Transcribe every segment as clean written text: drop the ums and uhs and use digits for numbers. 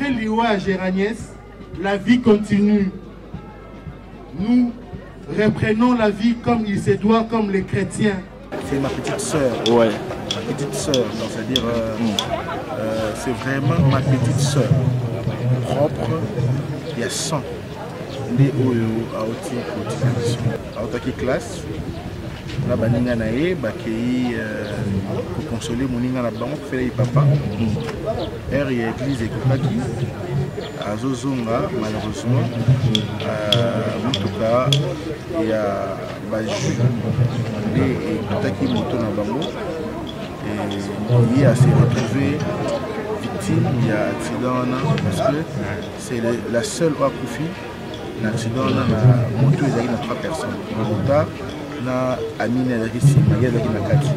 Après l'Iwa à Géraniès, la vie continue. Nous reprenons la vie comme il se doit, comme les chrétiens. C'est ma petite sœur. Ouais. Ma petite sœur, c'est-à-dire c'est vraiment ma petite sœur. Propre, il y a 100. Des à haute classe. Là, baninga nae, bakei pour consoler mon ninga na bango, faire papa. Er y a église et kokaki. À Zozonga, malheureusement, en tout cas, il y a Baju et Kotaki Moto na bango. Et il a s'est retrouvé victime, il y a accident parce que c'est la seule où a Koufi. L'accident na moto ezali na 3 personnes. Mota na Amine Risi, Magali na Kati.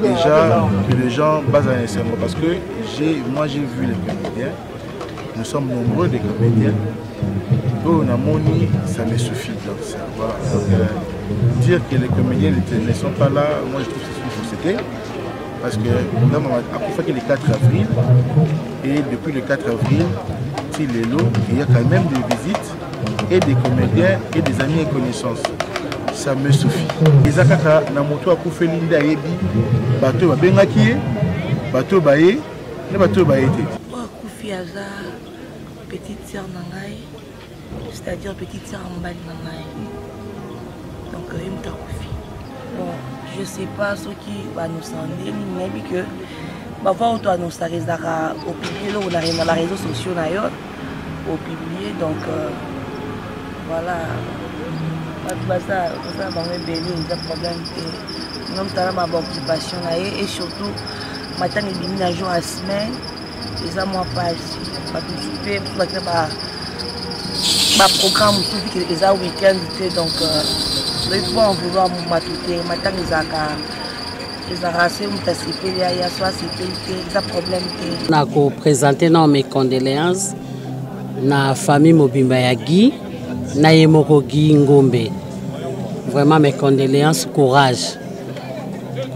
Déjà, les gens basent un cerveau parce que moi j'ai vu les comédiens. Nous sommes nombreux des comédiens. Donc on a moni, ça me suffit. Donc, ça, voilà. Donc, dire que les comédiens ne sont pas là, moi je trouve que c'est une société. Parce que à peu près le 4 avril, et depuis le 4 avril, il y a quand même des visites et des comédiens et des amis et connaissances. Ça me suffit. Les akaka na moto akufe linda yebi bateau babengaki bateau baye ne bateau baye te. Akufi aza petite sœur nangai, c'est-à-dire petite sœur en bas nangai. Donc il me akufi. Bon, je sais pas ce qui va nous sonder, mais que bah voir auto annoncer rezaka au publier là on a dans les réseaux sociaux d'ailleurs au publier donc voilà. Ça va me bénir, il y a problème. Nous avons ma occupation et surtout, maintenant il y a un jour à semaine, les amours pas participer pour ma programme tout les a week-end donc il faut en vouloir m'atouter. Maintenant les arracher participer il y a soit c'est un problème. On a présenté mes condoléances na famille Mobimba Yagi. Naïmoko Guy Ngombe. Vraiment mes condoléances, courage.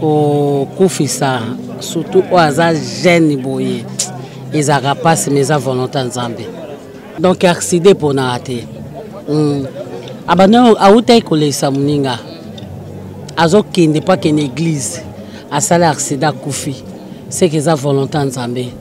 Au Koufissa, surtout aux jeunes boyés. Ils arapassent mes volontés en Zambie. Donc, accident pour n'arrêter. Abandon à Outay Kole Samuninga. Azo qui n'est pas qu'une église. À ça, accident Koufi. C'est qu'ils ont volonté en Zambie.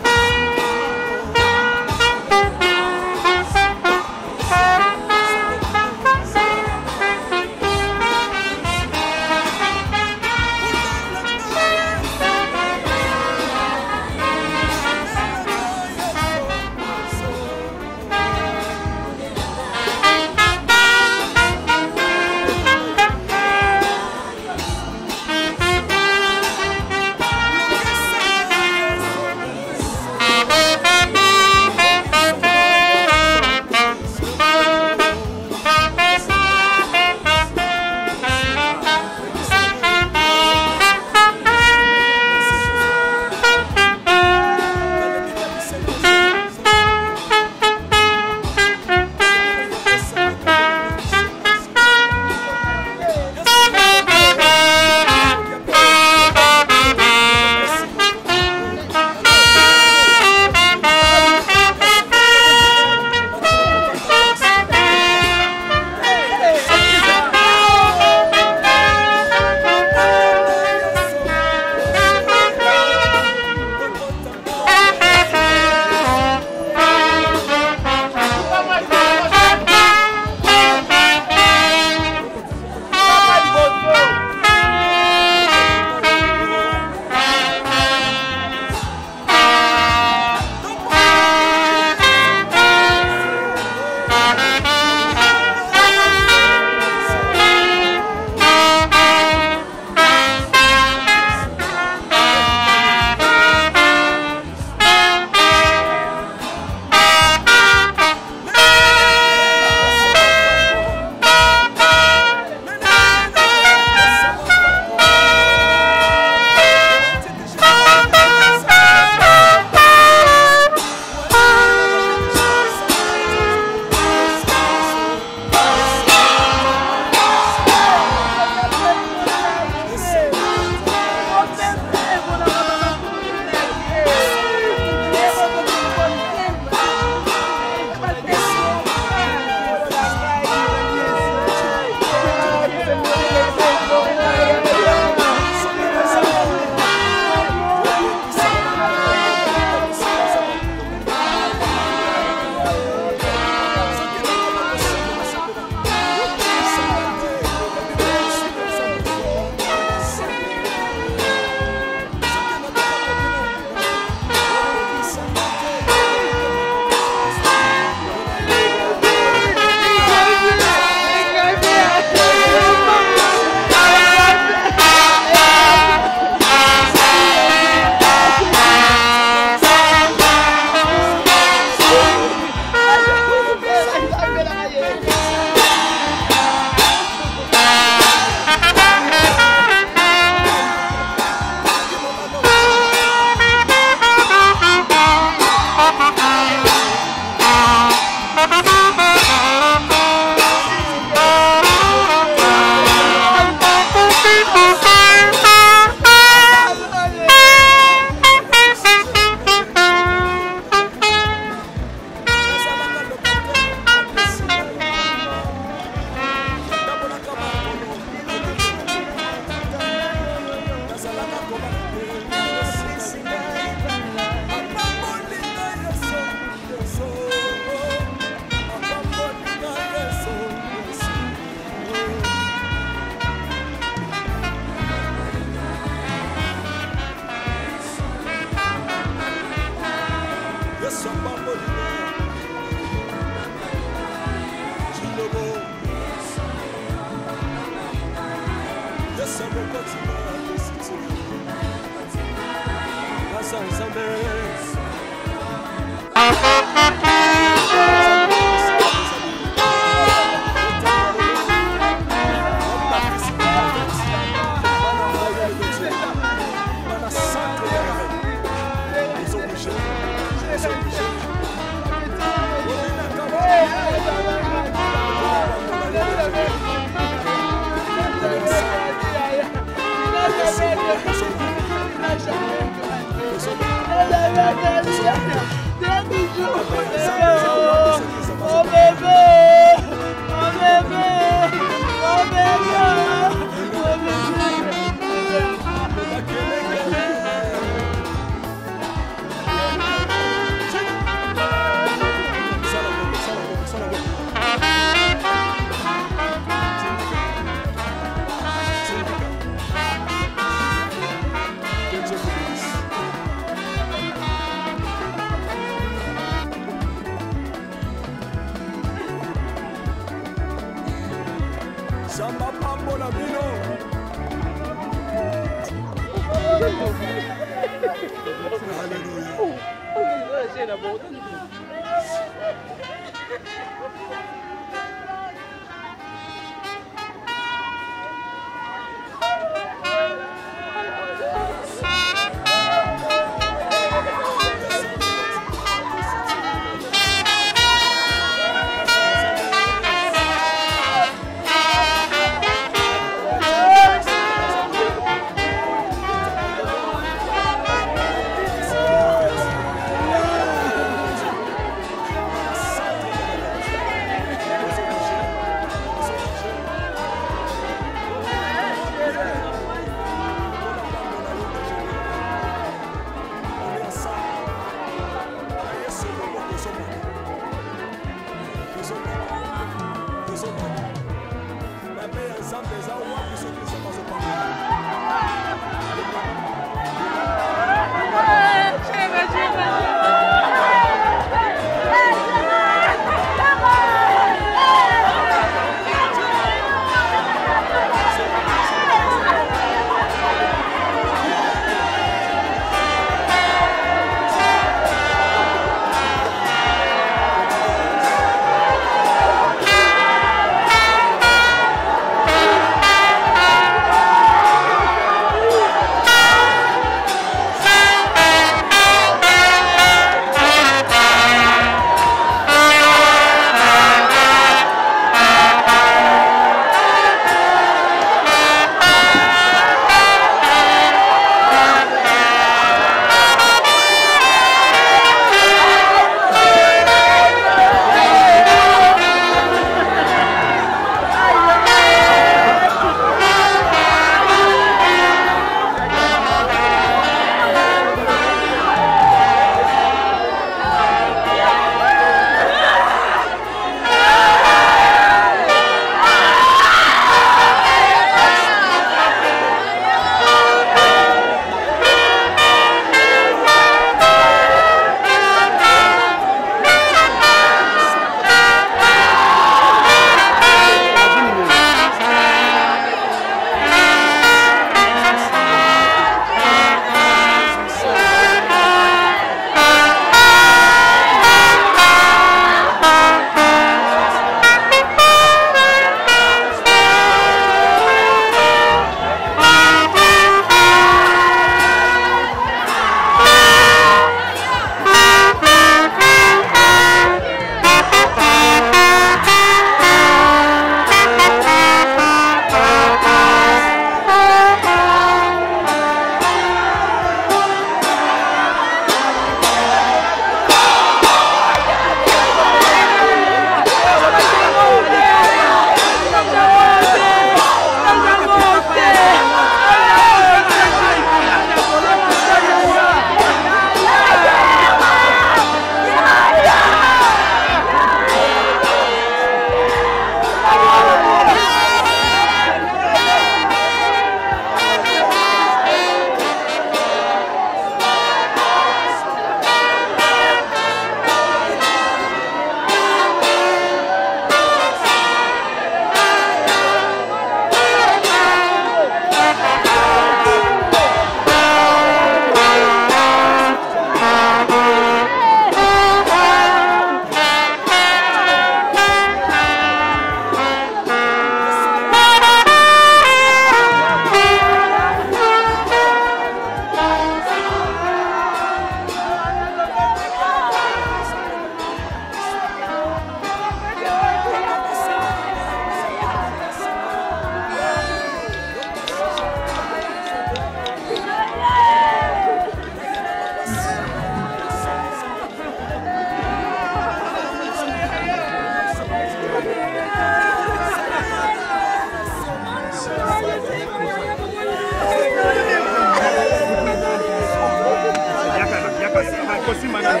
aussi, madame.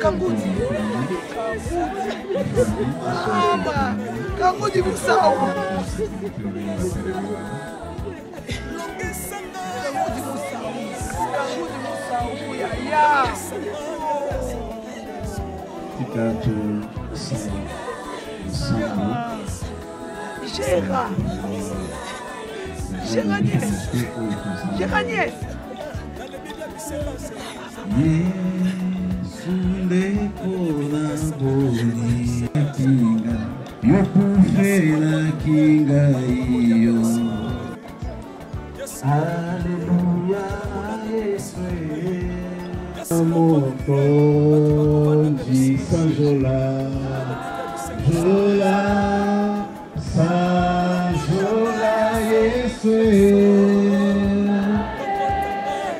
Kangudi. Mama, Kangudi Musau. Aleluia, Mokonzi Sanjola, Jola, Sanjola, Yesue,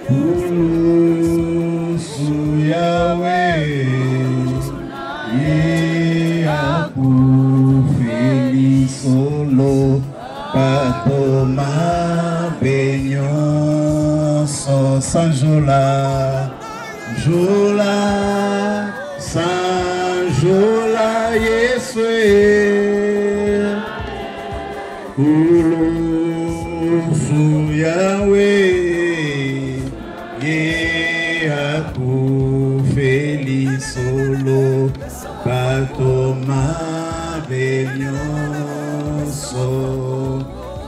Usu Yahweh, Iapu Feliz Solo, Patoma Benyoso Sanjola, Jola, Sanjola, Yesue, Ulufu Yahweh, Yeaku Feliz Solo, Patoma Benyoso,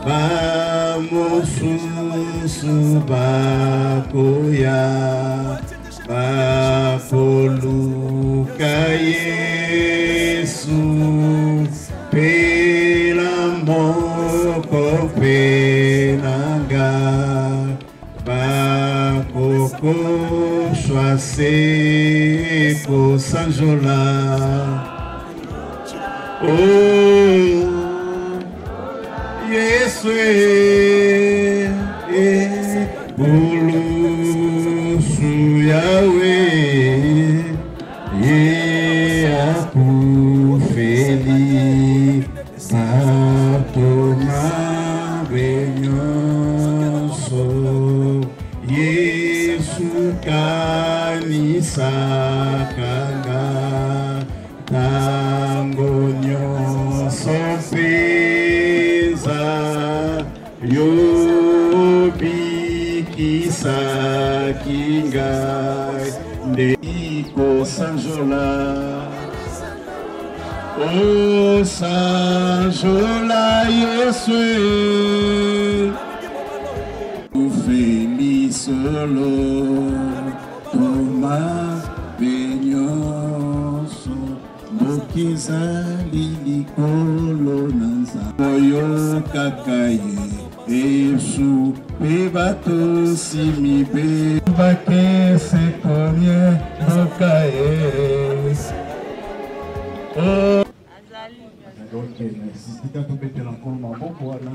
Bamosusu Bakoya, Bapoluka Yesu, Pelamoko Pelanga, Bakoko Swaseko Sanjola. Oh, Yesu, Ulusu Yahweh, Iapu Feliz, Patoma Benyoso, Yesu Kanisa Kanga, Tango Nyoso Pesa, Yobi Kisa Kingai, Deiko Sanjola, Oh Sanjola Yesue, Feliz Solo, Toma Benyoso, Mokiza Lili Kolonanza, Moyo Kakaye, Esu Bebato Simibe, Bake Sekonye, Bokaye. Oh. Ok, merci. Si tu as tout pété encore, ma bonne voilà.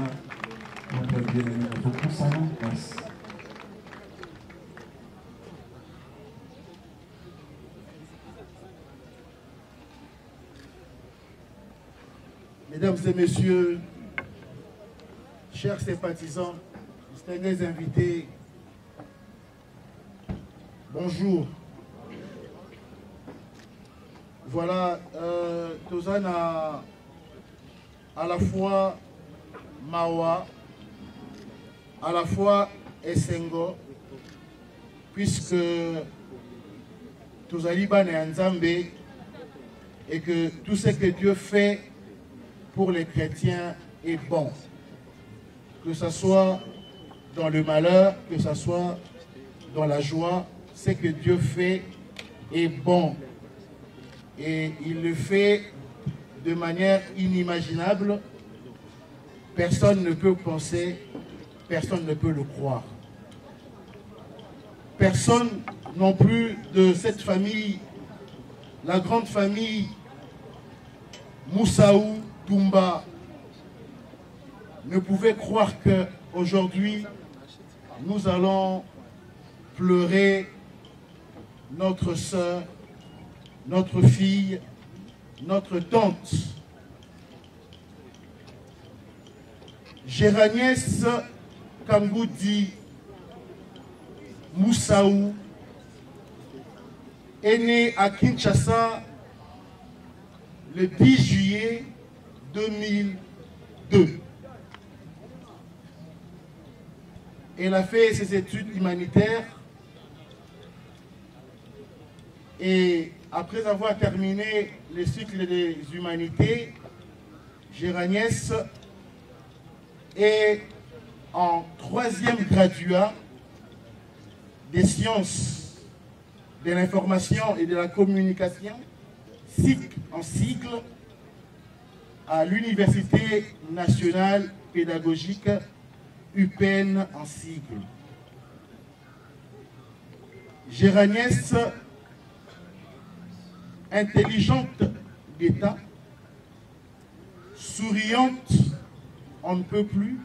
On peut bien aller au tout ça, merci. Mesdames et messieurs, chers sympathisants, distingués invités, bonjour. Voilà, Tozana à la fois Mawa, à la fois Essengo, puisque Tozaliban est Nzambe et que tout ce que Dieu fait pour les chrétiens est bon. Que ce soit dans le malheur, que ce soit dans la joie, ce que Dieu fait est bon. Et il le fait de manière inimaginable. Personne ne peut penser, personne ne peut le croire. Personne non plus de cette famille, la grande famille Moussaou Toumba, ne pouvait croire qu'aujourd'hui, nous allons pleurer notre sœur, notre fille, notre tante. Géraniès Kangoudi Moussaou est née à Kinshasa le 10 juillet 2002. Elle a fait ses études humanitaires et après avoir terminé le cycle des humanités, Géraniès est en 3e graduat des sciences de l'information et de la communication, SIC en sigle, à l'Université nationale pédagogique UPN en sigle. Géraniès, intelligente d'État, souriante, on ne peut plus,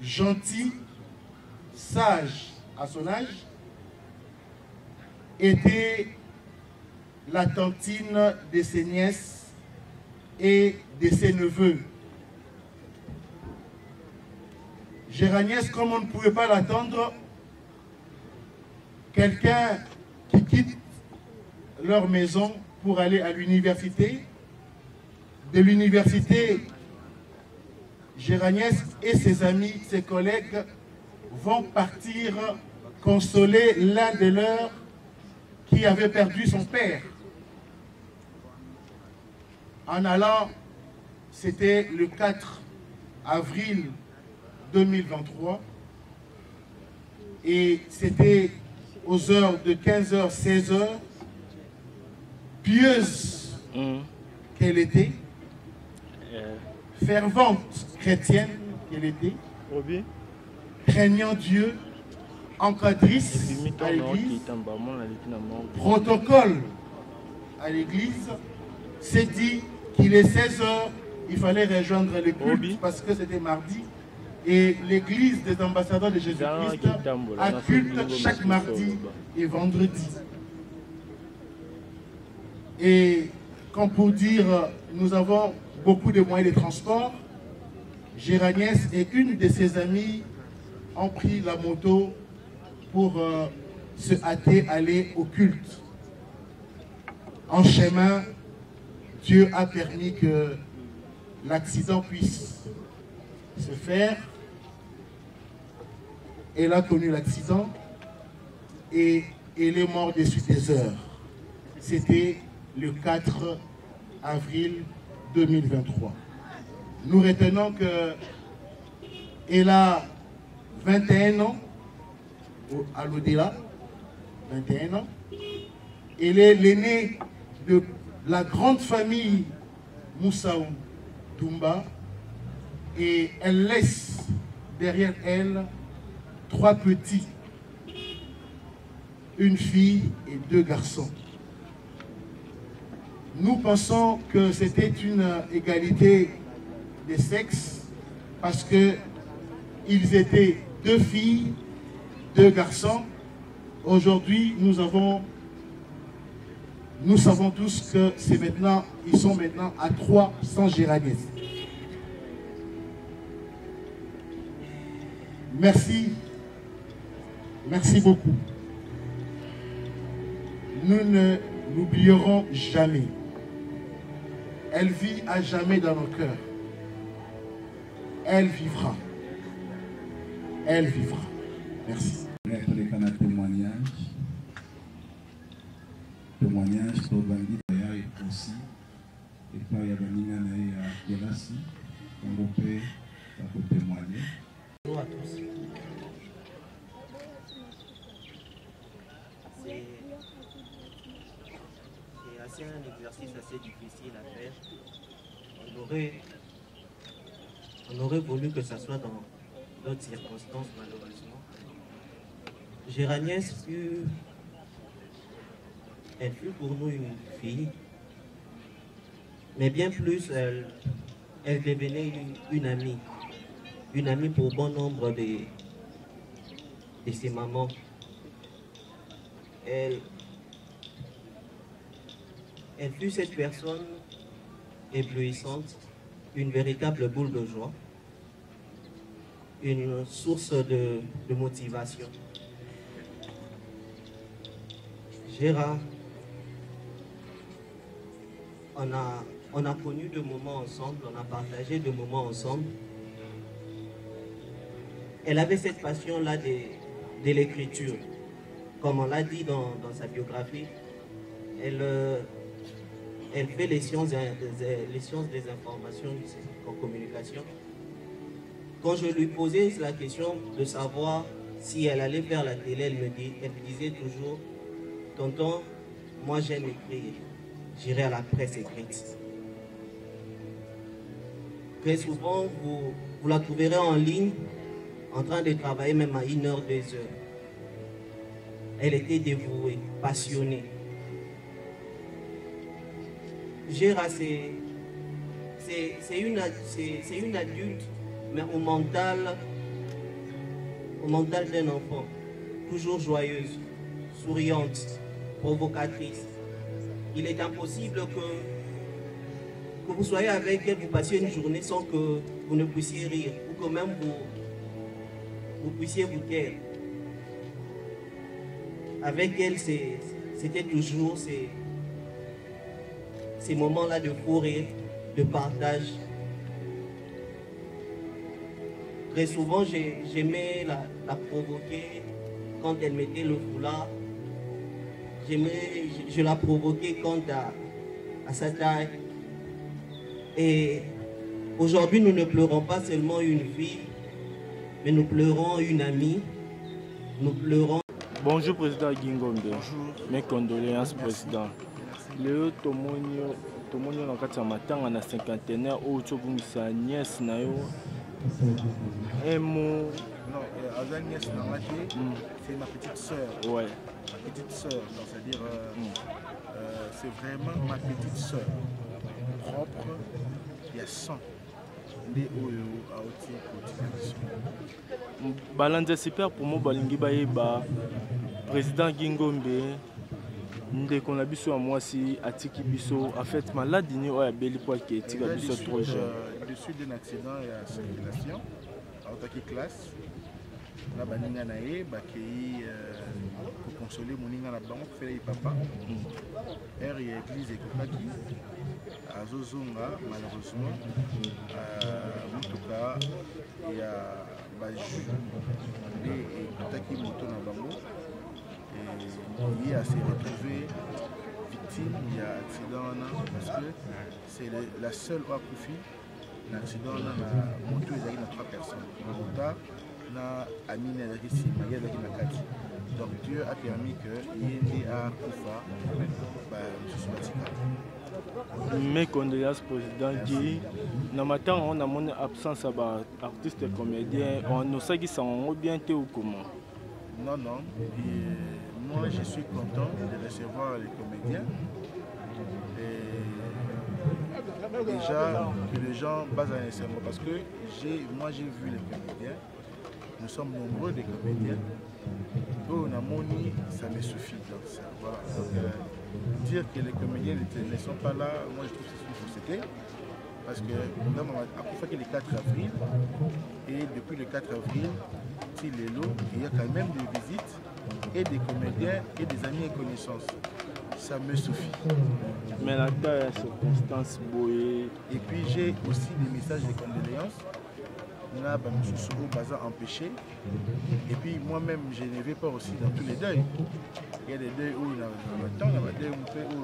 gentille, sage à son âge, était la tantine de ses nièces et de ses neveux. Géraniès, comme on ne pouvait pas l'attendre, quelqu'un qui quitte leur maison pour aller à l'université, de l'université, Géraniès et ses amis, ses collègues vont partir consoler l'un de leurs qui avait perdu son père. En allant, c'était le 4 avril 2023 et c'était aux heures de 15h, 16h, pieuse qu'elle était, fervente chrétienne qu'elle était, craignant Dieu, encadrice à l'église, protocole à l'église, s'est dit qu'il est 16h, il fallait rejoindre le culte parce que c'était mardi et l'église des ambassadeurs de Jésus-Christ a culte chaque mardi et vendredi. Et comme pour dire, nous avons beaucoup de moyens de transport, Géraniès et une de ses amies ont pris la moto pour se hâter aller au culte. En chemin, Dieu a permis que l'accident puisse se faire. Elle a connu l'accident et elle est morte dessus des heures. C'était le 4 avril 2023. Nous retenons qu'elle a 21 ans, à l'au-delà, 21 ans. Elle est l'aînée de la grande famille Moussaou Toumba et elle laisse derrière elle 3 petits, une fille et 2 garçons. Nous pensons que c'était une égalité des sexes parce qu'ils étaient 2 filles, 2 garçons. Aujourd'hui, nous savons tous que ils sont maintenant à 3 sans Géraniès. Merci. Merci beaucoup. Nous ne l'oublierons jamais. Elle vit à jamais dans nos cœurs. Elle vivra. Elle vivra. Merci. Témoignage aussi. Et puis il y a des Genasi, on peut témoigner. Bonjour à tous. C'est un exercice assez difficile à faire. On aurait voulu que ça soit dans d'autres circonstances, malheureusement. Géraniès elle fut pour nous une fille, mais bien plus, elle devenait une amie pour bon nombre de ses mamans. elle fut cette personne éblouissante, une véritable boule de joie, une source de motivation. Gérard, on a connu de moments ensemble, on a partagé de moments ensemble. Elle avait cette passion-là de l'écriture. Comme on l'a dit dans sa biographie, elle fait les sciences des informations en communication. Quand je lui posais la question de savoir si elle allait faire la télé, elle me disait toujours, tonton, moi j'aime écrire, j'irai à la presse écrite. Très souvent, vous la trouverez en ligne, en train de travailler même à 1 heure, 2 heures. Elle était dévouée, passionnée. Gérard, c'est une adulte, mais au mental d'un enfant. Toujours joyeuse, souriante, provocatrice. Il est impossible que vous soyez avec elle, vous passiez une journée sans que vous ne puissiez rire, ou que même vous puissiez vous taire. Avec elle, c'était toujours ces moments-là de fou rire, de partage. Très souvent, j'aimais la provoquer quand elle mettait le foulard. Je la provoquais quant à sa taille. Et aujourd'hui, nous ne pleurons pas seulement une fille, mais nous pleurons une amie. Nous pleurons. Bonjour Président Guingombe. Bonjour. Mes condoléances Président. Léo Tomonio na kati ya matanga na 51 oyo tobungisa nièce na yo. Un mot. Non, Azaniès Namati, c'est ma petite sœur. Ouais. Ma petite sœur, c'est-à-dire c'est vraiment ma petite sœur. Propre, il y a 100. Balanza super pour moi balingi bayeba Président Guingombe ndeko na biso ya mwasi atiki biso en fait maladie ni oya beli po ki etika biso trop jeune. Je suis d'un accident et à circulation en tant que classe. Na baninga na ye bakei pour consoler moninga na bango fele papa. Er ya église ekokaki azozonga malheureusement mutuka ya baju nde ekotaki moto na bango et il s'est retrouvé victime il y a accident parce que c'est la seule fois Koufi l'accident na moto ezali na 3 personnes mota na amine ezali nsima ye ezalaki na kati donc Dieu a permis que ye nde akufa mosusu batikala. Mes condoléances Président Guy. Na matanga on a mon absence à artiste comédien on osaki sango bien te ou comment? Non, non. Et moi, je suis content de recevoir les comédiens. Et déjà, que les gens basent un cerveau. Parce que moi, j'ai vu les comédiens. Nous sommes nombreux des comédiens. Oh, on a moni, ça me suffit. Donc, ça, voilà. Donc, dire que les comédiens ne sont pas là, moi, je trouve que c'est une société. Parce que à peu près le 4 avril, et depuis le 4 avril, il y a quand même des visites et des comédiens et des amis et connaissances. Ça me suffit. Mais la taille, circonstance, et puis j'ai aussi des messages de condoléances. On a bazar empêché. Et puis moi-même, je ne vais pas aussi dans tous les deuils. Il y a des deuils où on a temps, il y a des deuils où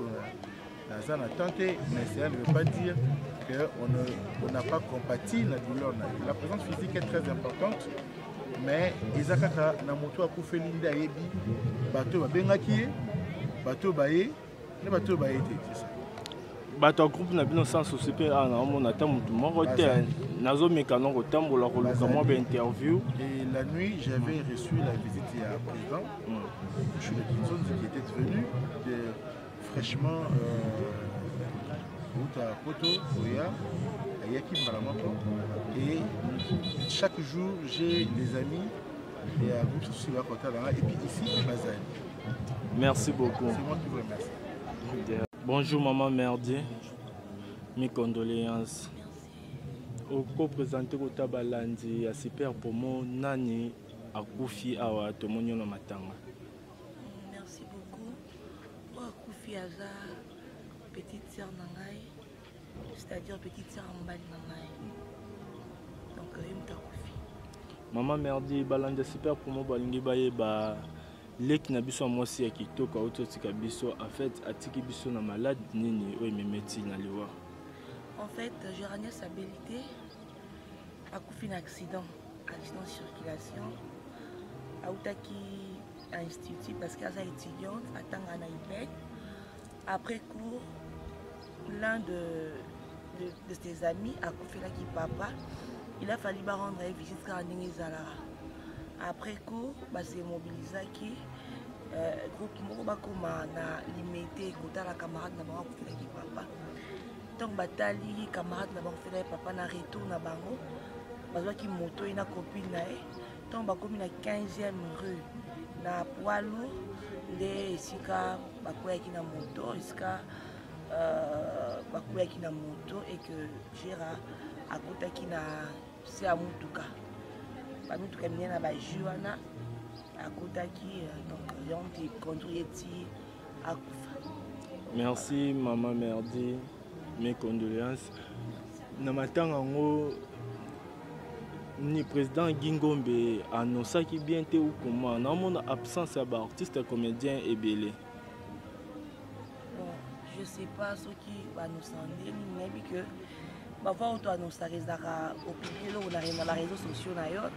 on a tenté, mais ça ne veut pas dire qu'on n'a pas compati la douleur. La présence physique est très importante, mais Izakaka na moto a koufe linda yebi, bateau ba bengaki, bateau baye, ne bateau baye c'est ça. Bateau groupe na bino sans souci pe ana on attend mutu moko te nazo mekano ko tambola ko luka mo ba interview. Et la nuit, j'avais reçu la visite à président. Je suis le personne qui était venu fraîchement à Poto, Oya, à Yakim Malamoko. Et chaque jour, j'ai des amis et un groupe social et puis ici, Bazaï. Merci beaucoup. C'est moi qui vous remercie. Bonjour maman Merdi. Mes condoléances. Au co-présenté au Tabalandi, à super pour moi, Nani, à Koufi, à Tomonio Matanga. Merci beaucoup. Pour Koufi Aza, petite sœur Nangaï, c'est-à-dire petite sœur Mbali Nangaï. Donc, il me Koufi. Maman Merdi, Balanda super pour moi, Balingi Baye, Lek na biso mwasi ya kitoko autotika biso en fait atiki biso na malade nini oyo memeti na liwa. En fait, j'ai ragné sa bellité a fait un accident de circulation a outaki à institut parce qu'elle est étudiante à Tangana IPEC. Après cours, l'un de ses amis a fait là qui papa, il a fallu rendre visite à Ningizala. Après coup, c'est mobilisé qui groupe Mokoma na limité côté la camarade na bango fait qui papa. Donc batali camarade na bango fait papa na retour na bango. Bazwa ki moto ina copine na e. Donc bakomi na 15e rue na poilu de esika bakoya ki na moto esika bakoya ki na moto et que Gérard akota ki na c'est à mutuka. Nous caminons à Bajuana, à Kotaki, donc on conduit à Koufa. Merci maman Merdi, mes condoléances. Namatango ni président Gingombe annoncé qui bien été ou comment dans mon absence à artiste comédien et belé. Bon, je sais pas ce qui va nous sonder, mais que parfois on doit annoncer au public là on arrive dans les réseaux sociaux d'ailleurs.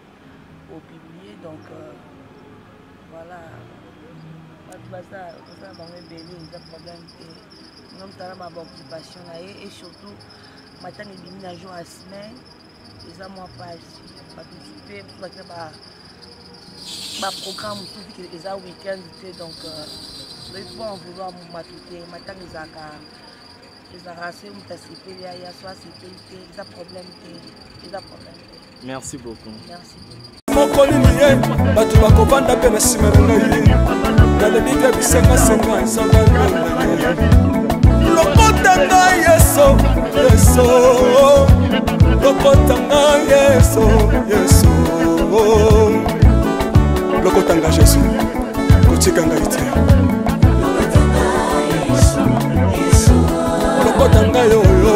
Au publier donc voilà ça va me bénir un problème et non t'as ma occupation là et surtout maintenant il est mis à jour à semaine les amours pas pas tout fait pour que ma programme tout que les week-end donc il faut en vouloir m'atouter maintenant les arracher m'anticiper il y a soit sécurité les problèmes Merci beaucoup. Merci beaucoup. Mokolimiye batu bakobanda pe na sima na ngai na lebika bisenga senga nsanga lokota ngai yeso yeso lokota ngai yeso yeso lokota ngai yeso kotika ngai te lokota ngai yoyo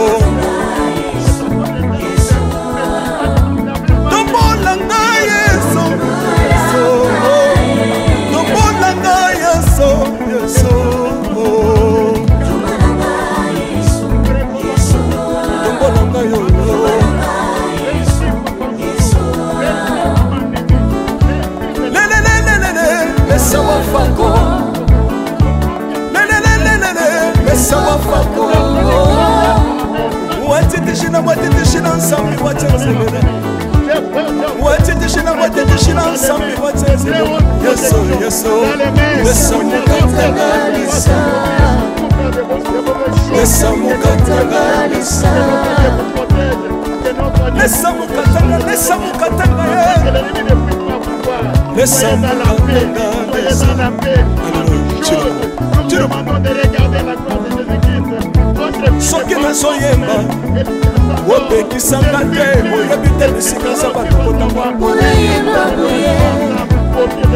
soki nazoyemba opekisanga te oyebi te bisika za bato kotangwa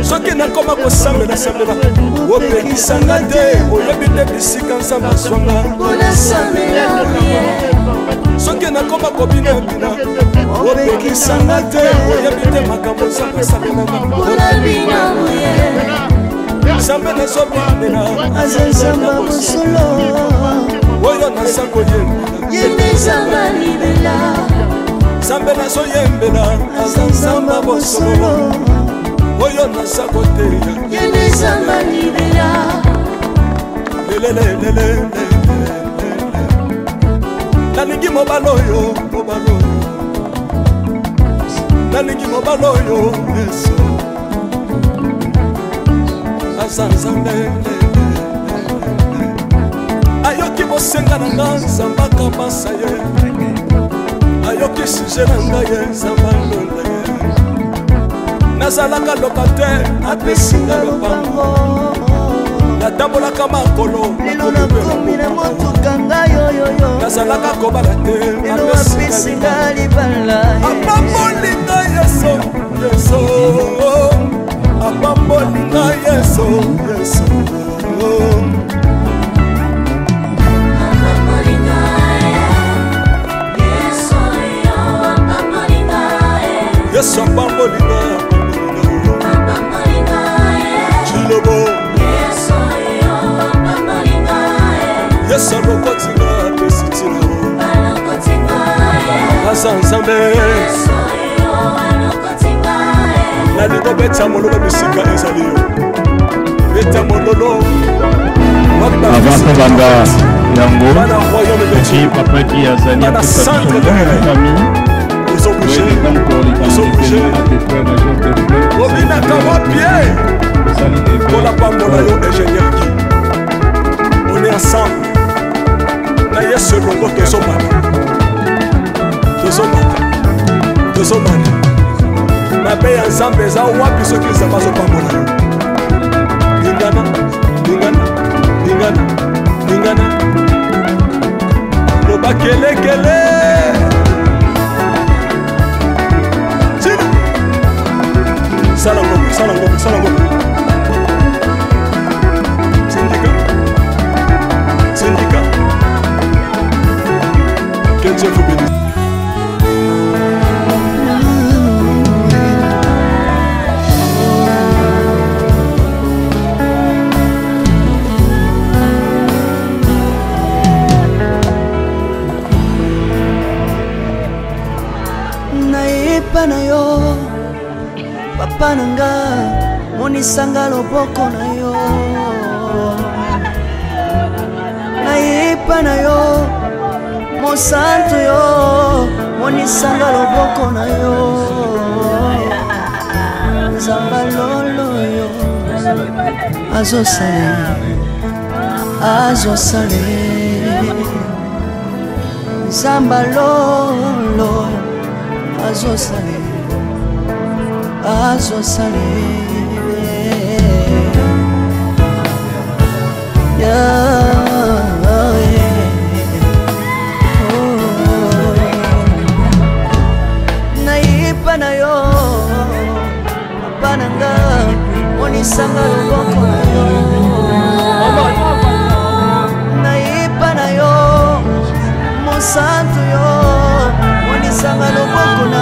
soki nakoma kosambela sambela opekisanga te oyebi te bisika nzambe azwanga soki nakoma kobinabina opekisanga te oyebi te makambo nzambe asambelanga nzambe nazobinela azenzamba mosolo oyo naza koyembela nzambe nazoyembela aza nzamba mosolo oyo naza koteya nalingi mobala oyo nalingi mobala oyo yesu aza nzambe ayoki bosenga na nga nzambe akambasa ye ayoki suje na ngai ye nzambe alonda ye nazalaka lokatere apesinga lopango natambolaka makolo lelo nakomi na motuka ngai oyoyo nazalaka kobala te lelo apesinga libala apambolinga yeso yeso apambolinga yeso yeso yesu apambolinga chilobo yesu alokotinga pesitilo asa nzambe nalingo beta mololo bisika ezali yo beta mololo avant kobanda yango eki papa ki azali apesa biso mbongo na famille obinaka wapie mpona pambola yo ingénieur ki on est ensemble na yesu elongo tozomata mabe ya nzambe eza wapi soki nzambe azopambola yo lingana loba kelekele sala ngombe Syndicat que Dieu vous bénisse. Naipa na yo papa nanga monisanga loboko na yo naipa na yo mosantu yo monisanga loboko na yo nzamba lolo yo azosale nzamba lolo azosale naipa na yo papa nanga monisanga loboko na yo naipa na yo mosantu yo monisanga loboko na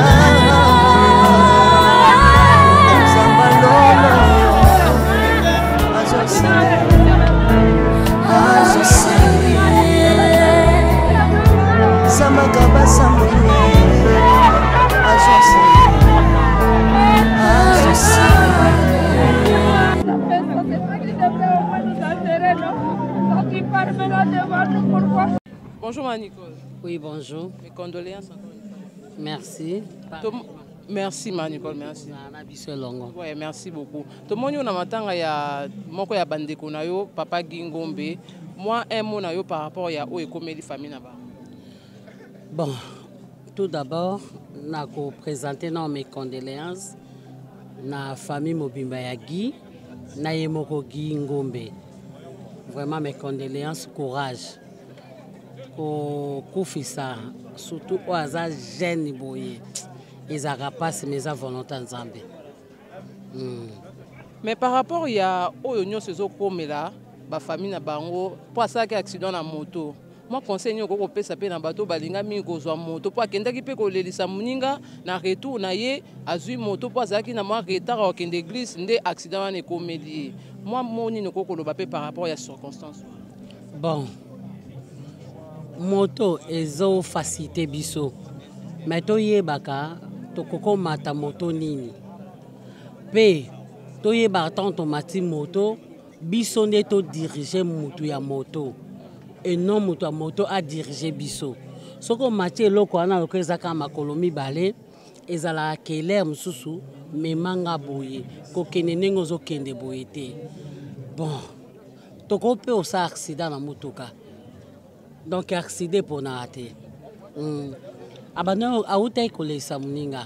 Bonjour ma Nicole. Oui, bonjour. Mes condoléances encore une fois. Merci. Merci ma Nicole, merci. Ouais, merci beaucoup. Tout le monde a matanga ya moko ya bandeko na yo papa Gingombe. Moi un mot na yo par rapport ya o ekomeli famille na ba. Bon, tout d'abord, na ko présenter mes condoléances na famille Mobimba ya Guy, na yemoko Gingombe. Vraiment mes condoléances, courage. Ko kufisa surtout au hasard jeune boye. Ils arapassent mes volonté nzambe. Mais par rapport ya oyo nyonso ezokomela ba famille na bango pour ça que accident na moto. Moi conseil nyoko ko pesa pe na bato balinga mingi kozwa moto po akendaki pe kolelisa muninga na retour na ye azui moto po azaki na moi retard au kende église nde accident wana ekomeli. Moi moni noko koloba pe par rapport ya circonstance. Bon. Moto ezo facilité biso. Mais to yebaka to koko mata moto nini. Pe to yebaka tanto mati moto biso nde to diriger mutu ya moto. Et non moto ya moto a diriger biso. Soko mati eloko wana loko ezaka makolo mibale ezala keler mususu memanga boye ko kenene ngozo kende boye te. Bon. Toko pe osa accident na motoka. Donc accident pour na ate. Abano autay kolesa muninga.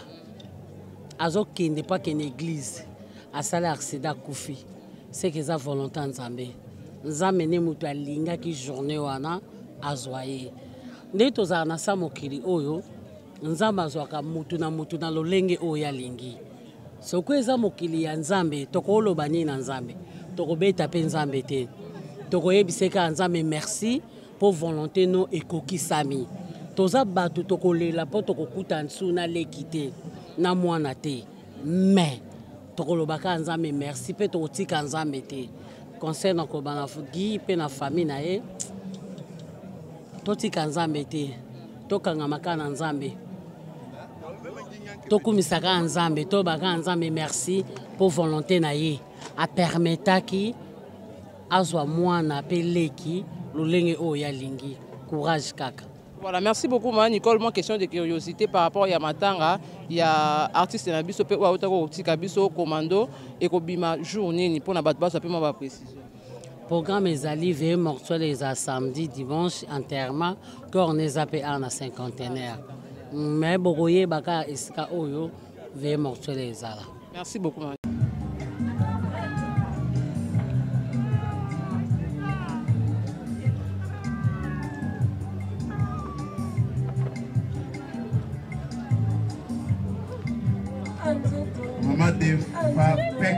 Azo kende pa ken église. Asala accident kufi. C'est que ça volonté nzambe. nzambe ne mutu alingaki journée wana azwa ye nde tozala na sa mokili oyo nzambe azwaka mutu na lolenge oyo alingi soko eza mokili ya nzambe tokoloba nini na nzambe tokobeta mpe nzambe te tokoyebiseka nzambe merci po volonté no ekokisami toza bato tokolela po tokokuta nsu na leki te na mwana te mais tokolobaka nzambe merci mpe tokotika nzambe te concerne kobana Gi mpe na famille na ye totika nzambe te tokangamaka na nzambe tokumisaka nzambe tobaka nzambe merci po volonté na ye apermetaki azwa mwana mpe leki lolenge oyo yalingi courage kaka. Voilà, merci beaucoup, Mme Nicole. Moi, question de curiosité par rapport à Matanga, il y a artiste na biso pe wa otako tika biso commando et ko bima journée ni pour na batba ça peut m'avoir précision. Programme ezali veille mortuaire les samedi dimanche enterrement corps ne zappé en a cinquantenaire. Mais bogoye baka esika oyo veille mortuaire les ala. Merci beaucoup. Maman de Fapek.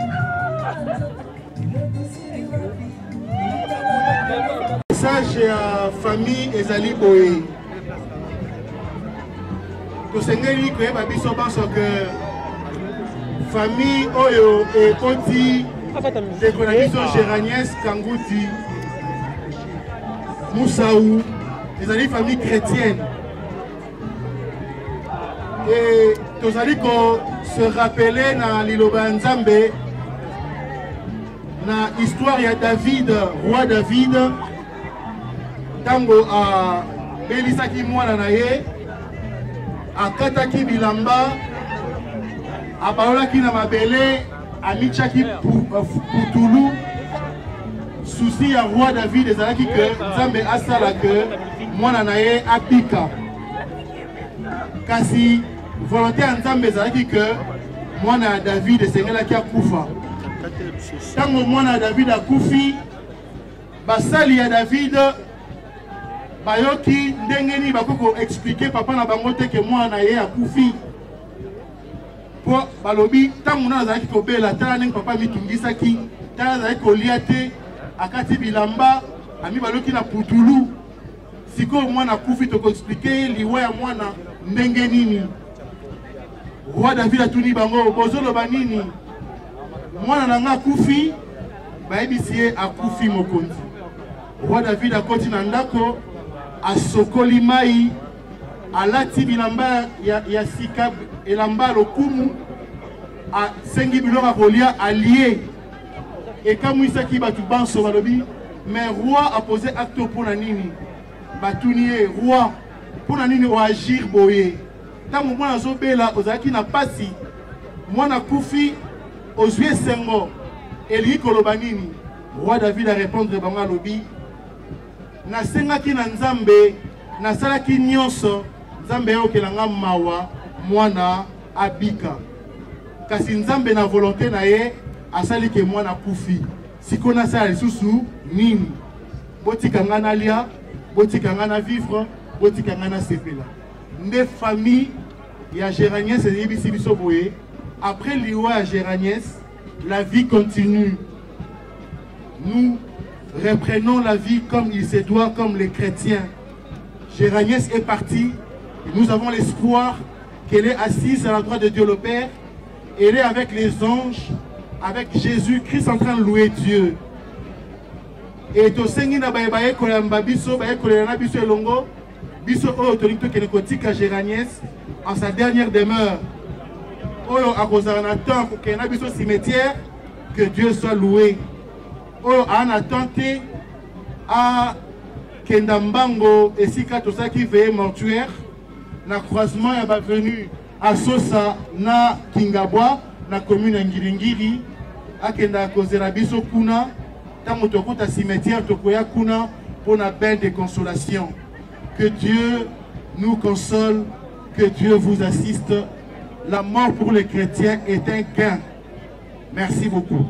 Message à famille Ezali Boé. Tosengeli que babiso pense que famille Oyo et Koti de Konabiso Géraniès Kangouti Moussaou, Ezali famille chrétienne. Et Tosali ko se rappeler na Liloba Nzambe na histoire ya David, roi David tango a belisaki mwana na ye akataki bilamba abalolaki na mabele amichaki putulu souci ya roi David ezalaki que Nzambe asala que mwana na ye apika kasi volonté ya Nzambe ezalaki que mwana ya David esengelaki akufa tango mwana ya David akufi basali ya David bayoki ndenge nini bakoko expliquer papa na bango te ke mwana na ye akufi po balobi tango na azalaki kobela tala ndenge papa mitungisaki tala azalaki kolia te akati bilamba ami baloki na putulu sikoyo mwana akufi toko expliquer liwa ya mwana ndenge nini. Roi David atuni bango bozoloba nini mwana nanga akufi bayebisi ye akufi mokonzi. Roi David akoti na ndako asokoli mai alati bilamba ya sika elamba lokumu asengi biloko akolia alie ekamwisaki batu banso balobi mais roi a posé acte mpona nini batuni ye roi mpona nini oagir boye tango mwana azobela ozalaki na pasi mwana kufi ozwi esengo elingi koloba nini. Roi David a répondre bango alobi nasengaki na Nzambe nasalaki nyonso Nzambe ayokelanga mawa mwana abika kasi Nzambe na volonté na ye asali ke mwana kufi siko nasala lisusu nini botikanga na lia botikanga na vivre botikanga na sepela nde famille ya Géraniès et biso boye. Après l'iwa à Géraniès, la vie continue. Nous reprenons la vie comme il se doit, comme les chrétiens. Géraniès est partie. Nous avons l'espoir qu'elle est assise à la droite de Dieu le Père. Elle est avec les anges, avec Jésus-Christ en train de louer Dieu. Et to sengi na baye kolamba biso baye kolena biso elongo biso o autorité kenekotika Géraniès en sa dernière demeure. Oyo akozana na temps pour kena biso cimetière, que Dieu soit loué. Oyo ana tenté à Kendambango et sika tosa qui veille mortuaire na croisement ya ba venu à Sosa na Kingabwa na commune Ngiringiri akenda kozela biso kuna tango tokuta cimetière tokoya kuna pour na bain de consolation. Que Dieu nous console, que Dieu vous assiste. La mort pour les chrétiens est un gain. Merci beaucoup.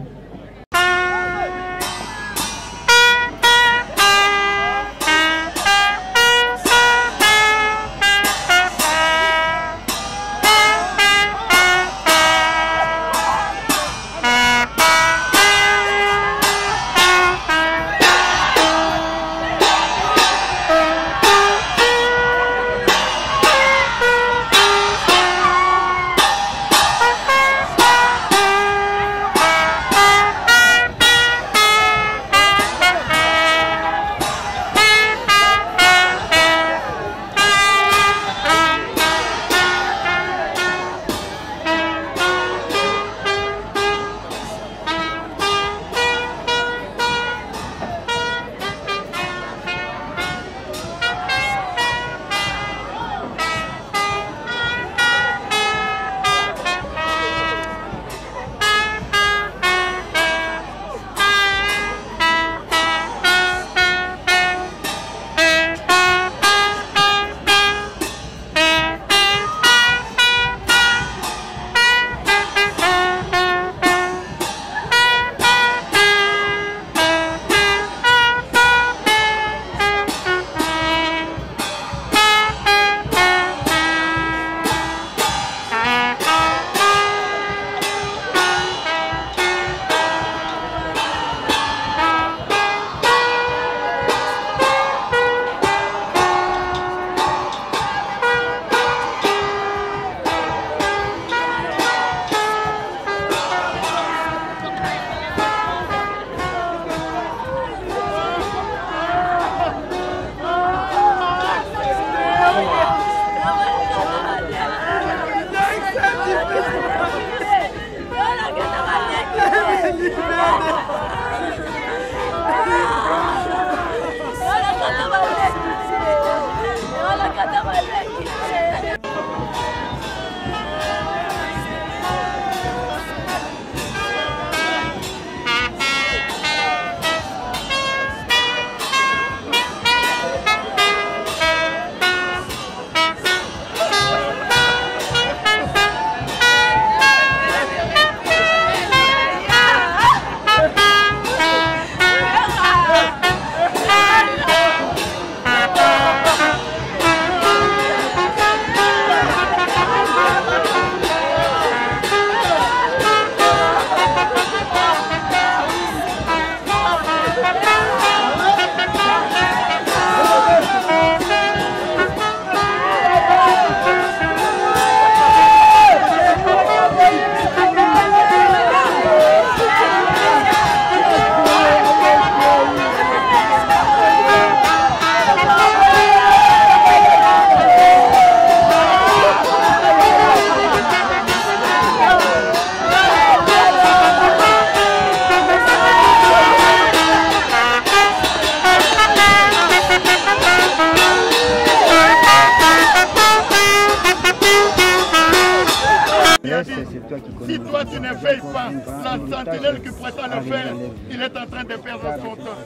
paye pas. La sentinelle qui prétend le faire, il est en train de perdre son temps.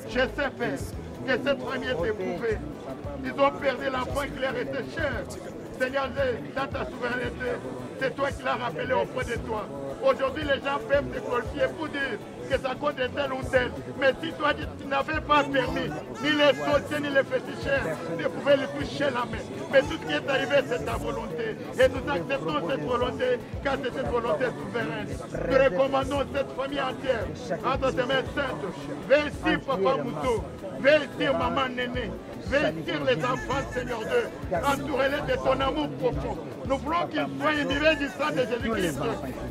Je sais, Père, que cette famille est éprouvée. Ils ont perdu l'enfant qui leur était cher. Seigneur, dans ta souveraineté, c'est toi qui l'as rappelé auprès de toi. Aujourd'hui, les gens peuvent te glorifier pour dire que ça cause de tel ou tel. Mais si toi, tu n'avais pas permis, ni les sorciers, ni les féticheurs, de pouvoir lui toucher la main. Mais tout ce qui est arrivé, c'est ta volonté. Et nous acceptons cette volonté, car c'est cette volonté souveraine. Nous recommandons cette famille entière, entre tes mains saintes. Viens ici, Papa Mouto. Viens ici, Maman Néné. Vestir les enfants, Seigneur Dieu, entourez-les de ton amour profond. Nous voulons qu'ils soient imbibés du sang de Jésus-Christ.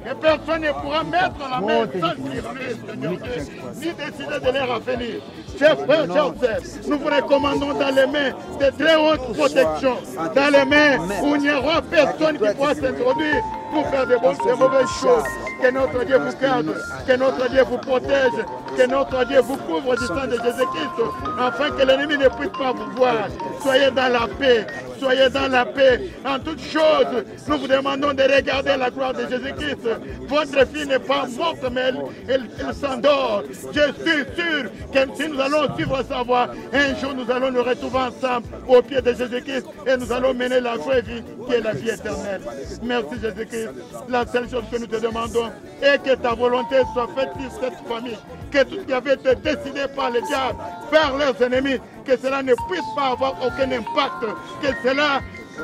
Et personne ne pourra mettre la main sans tirer, Seigneur Dieu, ni décider de les raffiner. Chers frères, chers sœurs, nous vous recommandons dans les mains de très hautes protections, dans les mains où il n'y aura personne qui pourra s'introduire pour faire de mauvaises choses. Que notre Dieu vous garde, que notre Dieu vous protège, que notre Dieu vous couvre du sang de Jésus-Christ, afin que l'ennemi ne puisse pas vous voir. Soyez dans la paix, soyez dans la paix. En toutes choses, nous vous demandons de regarder la gloire de Jésus-Christ. Votre fille n'est pas morte, mais elle s'endort. Je suis sûr que si nous allons suivre sa voie, un jour nous allons nous retrouver ensemble au pied de Jésus-Christ et nous allons mener la vraie vie qui est la vie éternelle. Merci Jésus-Christ. La seule chose que nous te demandons est que ta volonté soit faite sur cette famille. Que tout ce qui avait été décidé par les diables, par leurs ennemis, que cela ne puisse pas avoir aucun impact. Que cela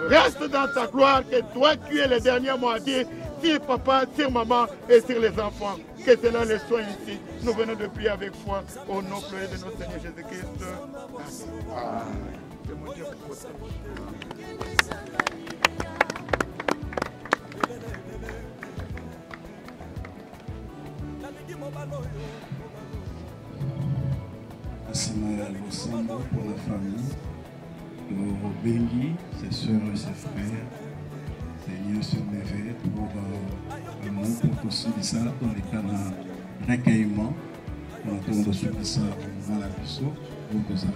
reste dans ta gloire. Que toi qui es le dernier mot à dire sur papa, sur maman et sur les enfants. Que cela les soit ici. Nous venons de prier avec foi au nom de notre Seigneur Jésus-Christ. Que mon Dieu vous protège. Asima ya Losambo pour la famille, Bengi, ses soeurs et ses frères, Seigneur se lever pour le monde pour tout ça dans les cas de recueillement, pour attendre de subir ça dans la puissance, pour que ça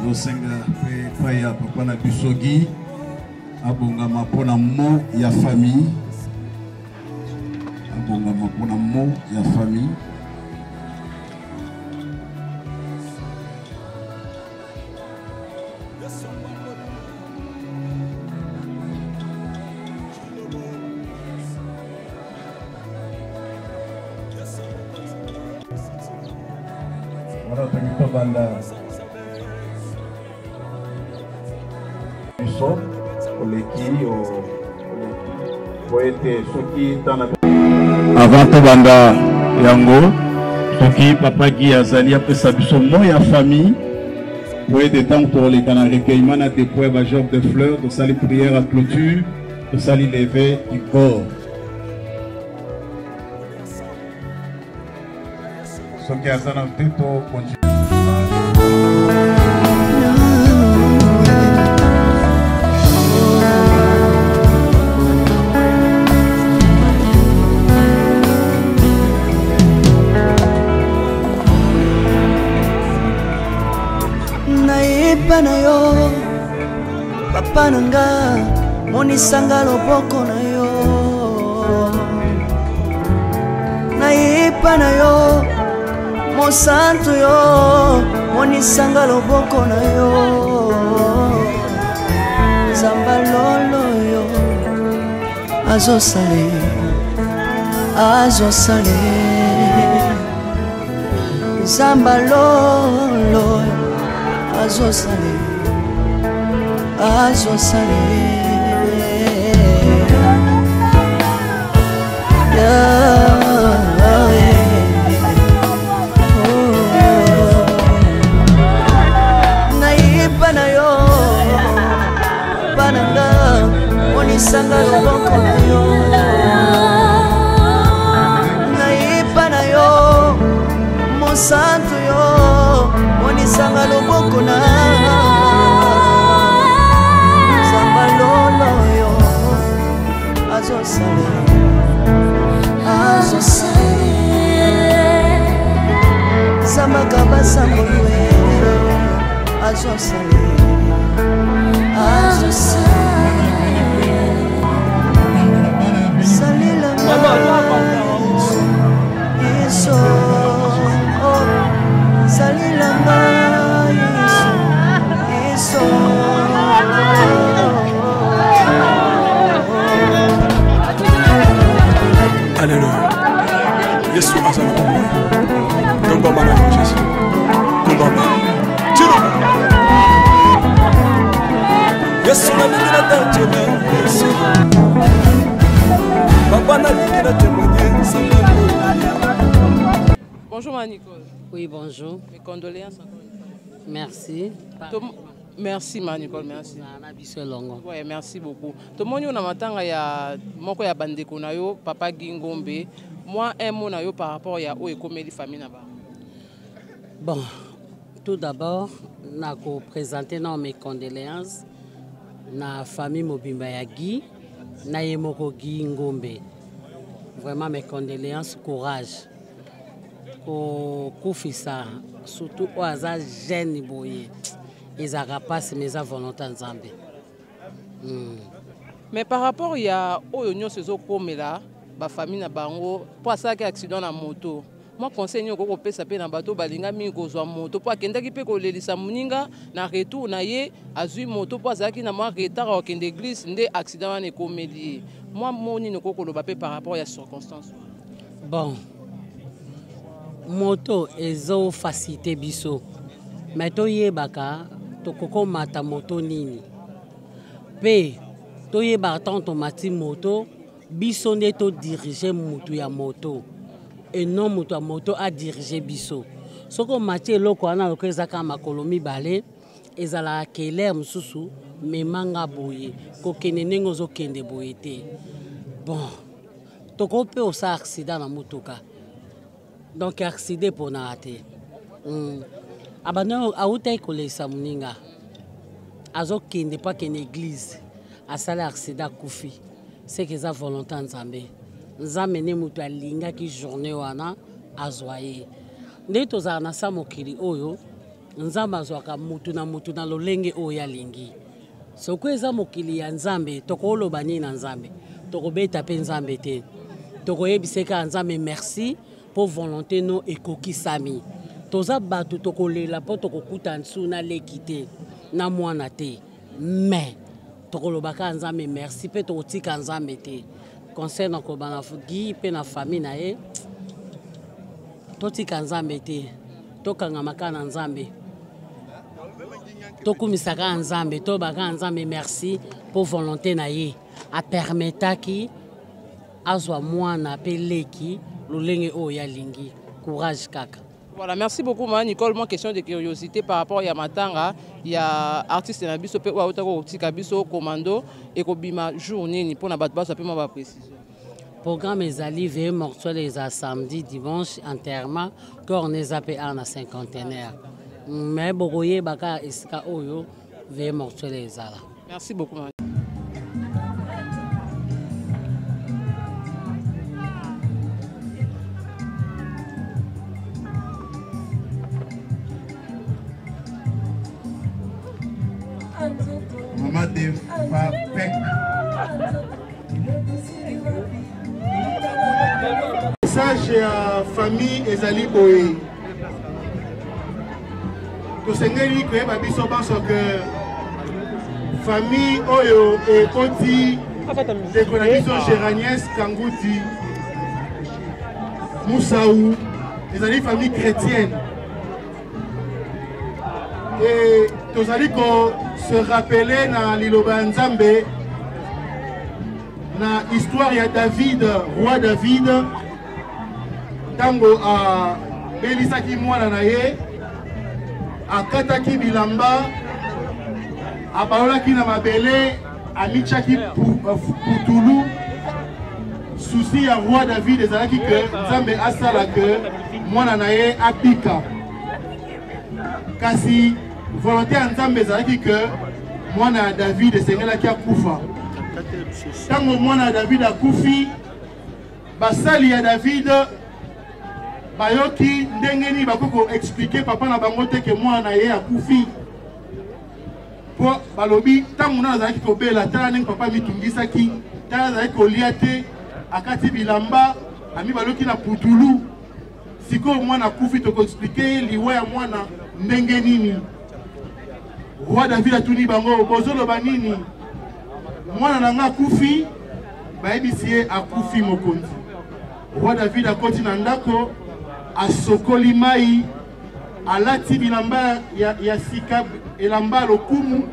Rosenga Paya Papa na Bisogi abongama pona mo ya famille abongama pona mo ya famille voilà tamito banda avant tobanda yango soki papa qui azali apesa biso mo ya famille pour de temps pour les canards recueillement na déployer ba genre de fleurs de sali prière à clôture de sali lever du corps soki azana mpeto continue na yo papa nanga monisanga loboko na yo naipa na yo mosantu yo monisanga loboko na yo zamba lolo yo azosale zamba lolo azosale naipa na yo pananga monisanga loboko na yo naipa na yo mosantu yo monisanga loboko na zamba lolo yo azosale Sambolue Azosale Salila Yeso Salila Yeso Alléluia. Yesu azala komoi. Tomba bana Jésus. Tomba bana. Tiro. Yesu na ningina tachena. Yesu. Papa na ningina témoigner. Bonjour ma Nicole. Oui, bonjour. Mes condoléances encore une fois. Merci. Merci ma Nicole, merci. Ouais, merci beaucoup. Tout le monde a matanga ya moko ya bandeko na yo papa Gingombe. Moi un mot na yo par rapport ya o ekomeli famille na ba. Bon, tout d'abord, na ko présenter mes condoléances na famille Mobimba ya Guy, na yemoko Gingombe. Vraiment mes condoléances, courage. Ko kufisa surtout au hasard jeune boye. Ils rapassent mes volonté en Zambie. Mais par rapport à Oyo Sezo Komela, ma famille na bango, pour ça qu'il y a accident na moto. Moi conseille ko pesa pe na bato balinga mi ko zo moto pour kenda ki pe ko lelisa muninga na retour na ye azui moto pour ça ki na moi retard au kende église ndé accident na komeli. Moi moni ne ko loba pe par rapport à circonstances. Bon. Moto ezo facilité biso. Mais to yebaka tokoko mata moto nini pe to yeba tanto mati moto biso nde to diriger mutu ya moto et non mutu ya moto a diriger biso soko mati eloko wana loko ezaka makolo mibale ezala keler mususu memanga boye kokende ndenge ozokende boye te bon toko pe osa accident na motuka donc accident pona te abano auta kolesa muninga azo kende pa kene église asala accident kufi c'est que ça volonté nzambe nzambe ne mutu alinga ki journée wana azwaye nde tozala na sa mokili oyo nzambe azwaka mutu na lolenge oyo alingi soko eza mokili ya nzambe tokoloba nini na nzambe tokobeta pe nzambe te tokoyebiseka nzambe merci pour volonté no ekokisami toza batu tokolela po tokokuta nsu na lekite na mwana te mais tokolobaka nzambe merci pe tokotika nzambe te concernant ko bana fugi pe na famille na ye totika nzambe te tokanga makana nzambe tokumisaka nzambe tobaka nzambe merci pour volonté na ye a permetaki azwa mwana pe leki lolenge o ya lingi courage kaka. Voilà, merci beaucoup, Nicole. Moi, question de curiosité par rapport à Matanga, il y a artiste na biso pe wa otako tika biso commando et ko bima journée pour na batba ça peut ma précision. Programme ezali veille mortuaire les samedi dimanche enterrement corps les APA na cinquantenaire. Mais bokoye baka iska oyo veille mortuaire les ala. Merci beaucoup. Maman de Fapek. Message à famille Ezali Boé. Tout ce qui est babiso pense que famille Oyo et Koti de Konabiso Géraniès Kangouti Moussaou, Ezali famille chrétienne. Et tous allez se rappeler dans l'Iloba Nzambe, dans l'histoire de David, roi David, tango a Belisaki Mouananaye, a Kataki Bilamba, a Paolaki Namabele, a Michaki Poutoulou, souci à roi David, et Zalaki que Nzambe Asala que Mouananaye a Pika. Kasi volonté en Nzambe ezalaki que mwana David esengelaki akufa. Tango mwana David akufi, basali ya David bayoki ndengeni bakoko expliquer papa na bango te que moi na ye akufi po balobi tangu na azalaki kobela tala ndenge papa mitungisaki tala azalaki kolia te akati bilamba ami baloki na putulu siko mwana akufi toko expliquer liwa ya mwana ndenge nini. Roi David atuni bango bozoloba nini mwana nanga akufi bayebisi ye akufi mokonzi. Roi David akoti na ndako asokoli mai alati bilamba ya sika elamba lokumu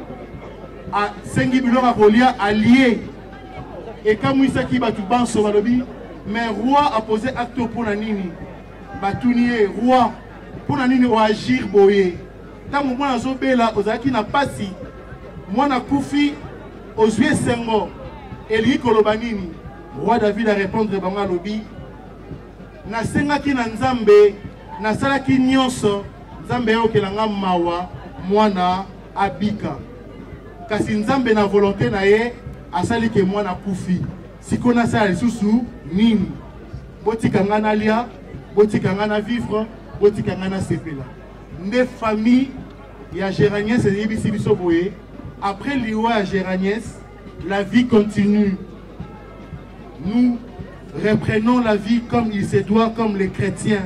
asengi biloko kolia allié ekamwisaki batu banso balobi mais roi a posé acte pour nini batuni ye roi pour nini oagir boye tango mwana azobela ozalaki na pasi mwana kufi ozwi esengo elingi koloba nini. Roi David a répondre bango alobi nasengaki na nzambe nasalaki nyonso nzambe yokelanga mawa mwana abika kasi nzambe na volonté na ye asali ke mwana kufi siko nasala lisusu nini. Botikanga na lia botikanga na vivre botikanga na sepela nde famille ya Géraniès yebisi biso boye. Après liwa ya Géraniès la vie continue. Nous reprenons la vie comme il se doit, comme les chrétiens.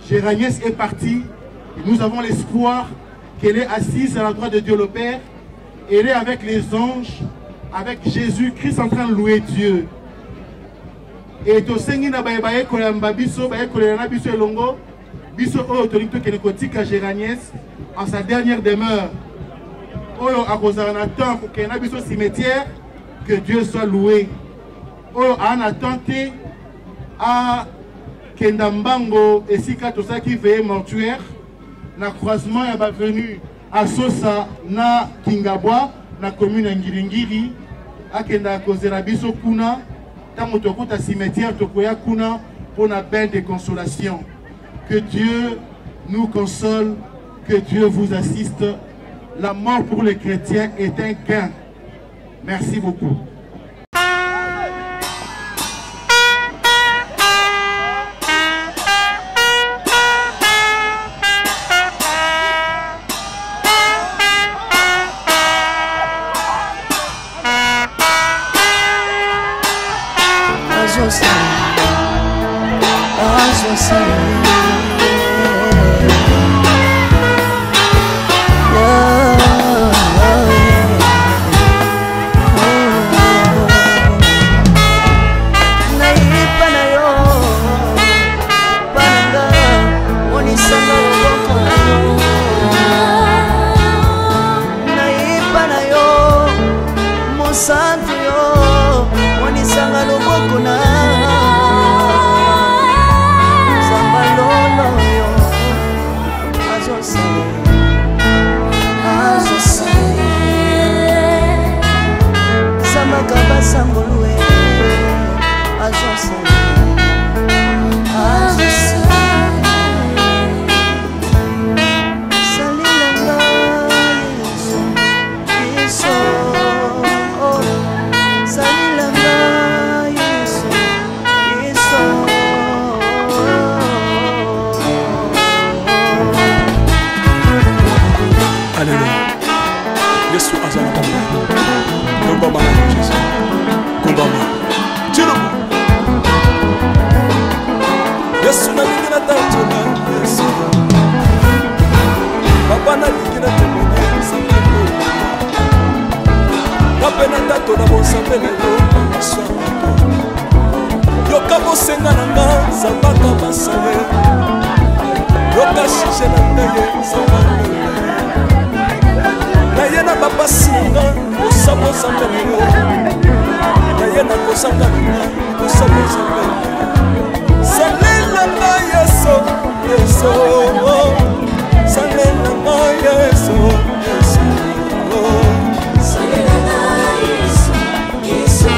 Géraniès est partie et nous avons l'espoir qu'elle est assise à la droite de Dieu le Père. Elle est avec les anges, avec Jésus-Christ en train de louer Dieu. Et to sengi na baye kolamba biso baye kolana biso elongo biso oyo tolinto kene kotika Géraniès en sa dernière demeure. Oyo akozana na temps ko kena biso cimetière, que Dieu soit loué. Oyo ana tenté à Kendambango et sika tosaki veillé mortuaire na croisement ya ba venu à Sosa na Kingabwa na commune Ngiringiri akenda kozela biso kuna tango tokota cimetière tokoya kuna pour na bain de consolation. Que Dieu nous console, que Dieu vous assiste. La mort pour les chrétiens est un gain. Merci beaucoup. Yes,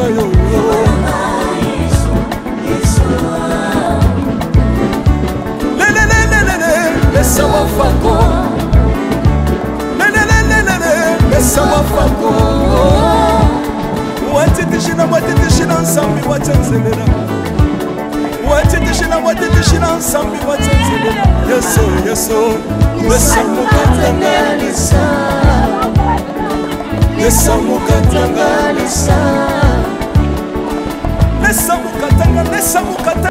yo Laisse-moi fako Laisse-moi fako Watitishina watitishina nsambi watanzelera Watitishina watitishina nsambi watanzelera Yeso yeso Laisse-moi katangalisa Laisse-moi katangalisa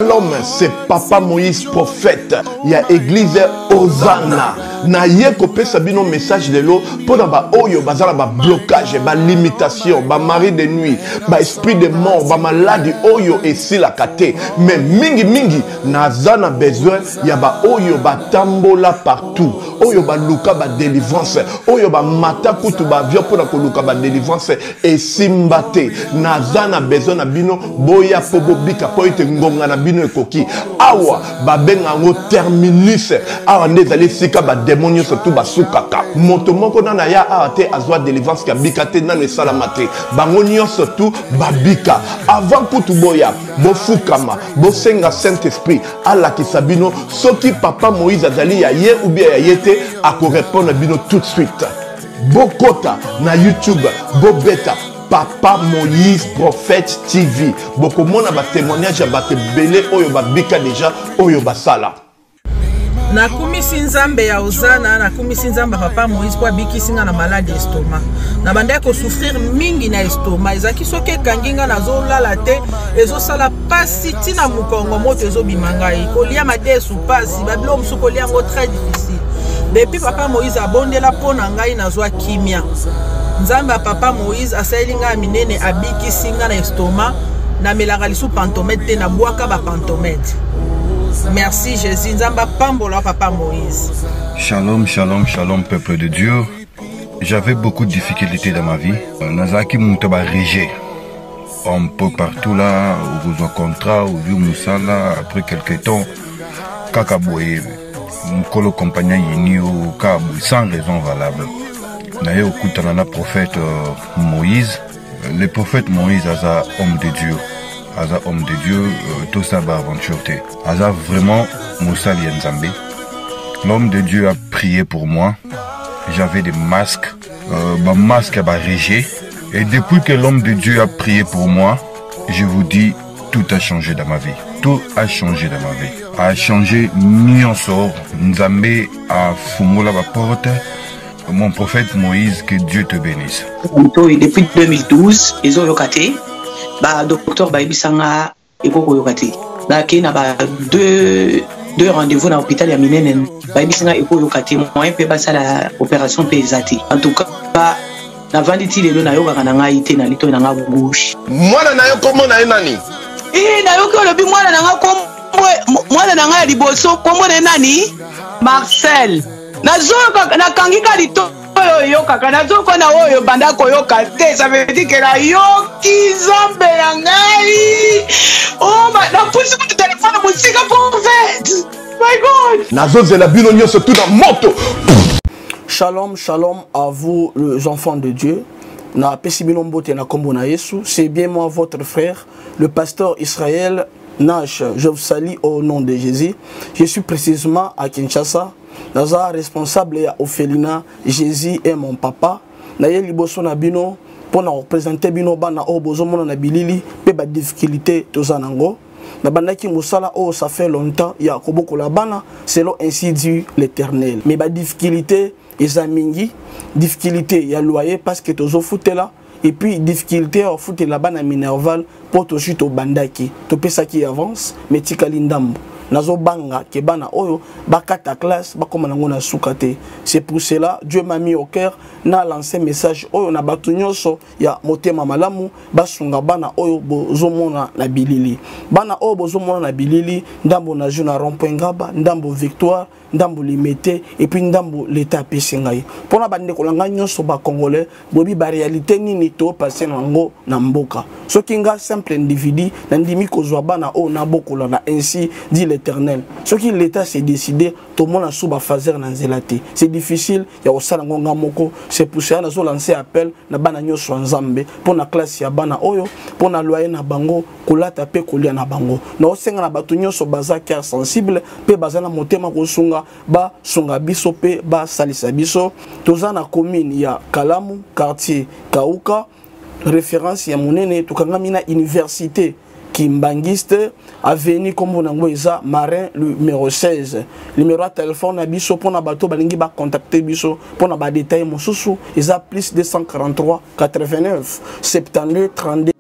L'homme, c'est Papa Moïse, prophète. Il y a église Hosanna. Na yeko pesa bino message de l'eau pour ba oyo bazala ba blocage, ba limitation, ba mari de nuit, ba esprit de mort, ba maladie oyo et si la kate. Mais mingi nazana besoin ya ba oyo ba tambola partout. Oyo ba luka ba délivrance, oyo ba mata kutu ba vio pour na luka ba délivrance et simbate. Nazana besoin na bino boya pobo bika po ite ngonga na bino ekoki. Awa ba benga ngo terminus. Awa ndezali sika ba démonios surtout basukaka moto moko nana ya ate azwa délivrance ka bikate nano esalamate bangonio surtout babika avant kutu boya bofukama bosenga Saint Esprit ala kisabino soki Papa Moïse azali ya ye ou bien ya yete ako répondre bino tout de suite bokota na YouTube bobeta Papa Moïse Prophète TV bokomona ba témoignage ya bato belé oyo babika déjà oyo basala na kumisi nzambe ya Hosanna na kumisi nzambe Papa Moïse kwa bikisinga na malade estomac na bande ko souffrir mingi na estomac ezaki soke kanginga na zolala te ezosala pasi tina mukongo moto ezobimanga kolia madesu pasi babilo musuko lia ngo très difficile depuis Papa Moïse abondela pona ngai na zwa kimia nzambe Papa Moïse asalinga minene abikisinga na estomac na melaka lisu pantomètre te na bwaka ba pantomètre. Merci Jésus, Nzamba Pambola Papa Moïse. Shalom, shalom, shalom peuple de Dieu. J'avais beaucoup de difficultés dans ma vie. Nazaki Moutaba Régé. Un peu partout là, au besoin contrat, au vieux Moussala, après quelques temps, Kakaboué, Mkolo compagnon Yinio, Kabou, sans raison valable. Naye Okutanana prophète Moïse. Le prophète Moïse a un homme de Dieu. Aza homme de Dieu, tout ça va aventure. Aza vraiment Moussali Nzambe. L'homme de Dieu a prié pour moi. J'avais des masques, ma masque a régé. Et depuis que l'homme de Dieu a prié pour moi, je vous dis, tout a changé dans ma vie. Tout a changé dans ma vie. A changé Nyonso. Nzambe a fumé la porte. Mon prophète Moïse, que Dieu te bénisse. Depuis 2012, ils ont locaté. Bah docteur Baibisanga Ekoko Yokati. Bah qui n'a pas deux rendez-vous dans l'hôpital ya minene. Baibisanga Ekoko Yokati. Moi peut passer la opération pesati. En tout cas, bah na vanditi lelo na yoka kananga ite na lito na ngabouche. Mwana na yo komo na nani? Na yo ko lobi mwana na ngako mwana na nga liboso komo na nani? Marcel. Nazoka na kangika lito yo kaka nazoko na oyo banda koyoka te ça veut dire que la yoki zombe ya ngai oh na pusi ku téléphone musika prophète my god nazozela bino nyonso tout dans moto. Shalom shalom à vous les enfants de Dieu na pesi bino mbote na kombo na Yesu. C'est bien moi votre frère le pasteur Israël Nash. Je vous salue au nom de Jésus. Je suis précisément à Kinshasa. Naza responsable ya Ophelina, Jésus est mon papa. Naye liboso na bino pour na représenter bino bana o bozo mona na bilili pe ba difficulté tozanango. Na bandaki musala o ça fait longtemps ya koboko la bana selon ainsi dit l'Éternel. Mais ba difficulté ezamingi, difficulté ya loyer parce que tozo futela et puis difficulté au foot la bana minerval pour to chute au bandaki. To pesa qui avance mais tikali ndambo. Nazo banga ke bana oyo bakata classe bakoma nango na sukate. C'est pour cela Dieu m'a mis au cœur na lancé message oyo na batu nyonso ya motema malamu basunga bana oyo bozomona na bilili. Bana oyo bozomona na bilili ndambo na juna rond-point Ngaba, ndambo Victoire, ndambo Limete et puis ndambo l'état pesingai. Pona bande kolanga nyonso ba congolais bobi ba réalité nini to passer nango na mboka. Soki nga simple individu na ndimi kozwa bana oyo na bokola na ainsi dit l'éternel. Ce qui l'État s'est décidé, tout le monde a sous fazer dans zélate. C'est difficile, il y a aussi un moko, c'est pour ça qu'on a lancé appel na bana nyoso nzambe pour la classe ya bana oyo, pour la loyer na bango, kola tape kolia na bango. Na osenga na batu nyoso baza cœur sensible, pe baza na motema ko sunga ba sunga biso pe ba salisa biso. Toza na commune ya Kalamu, quartier Kauka, référence ya monene tukangami na université Kimbangiste, avenue comme on a Marin numéro 16. Numéro de téléphone à biso pour na bateau balingi ba contacter biso pour na ba détail mon sousou, ils a plus 243 89 72 32.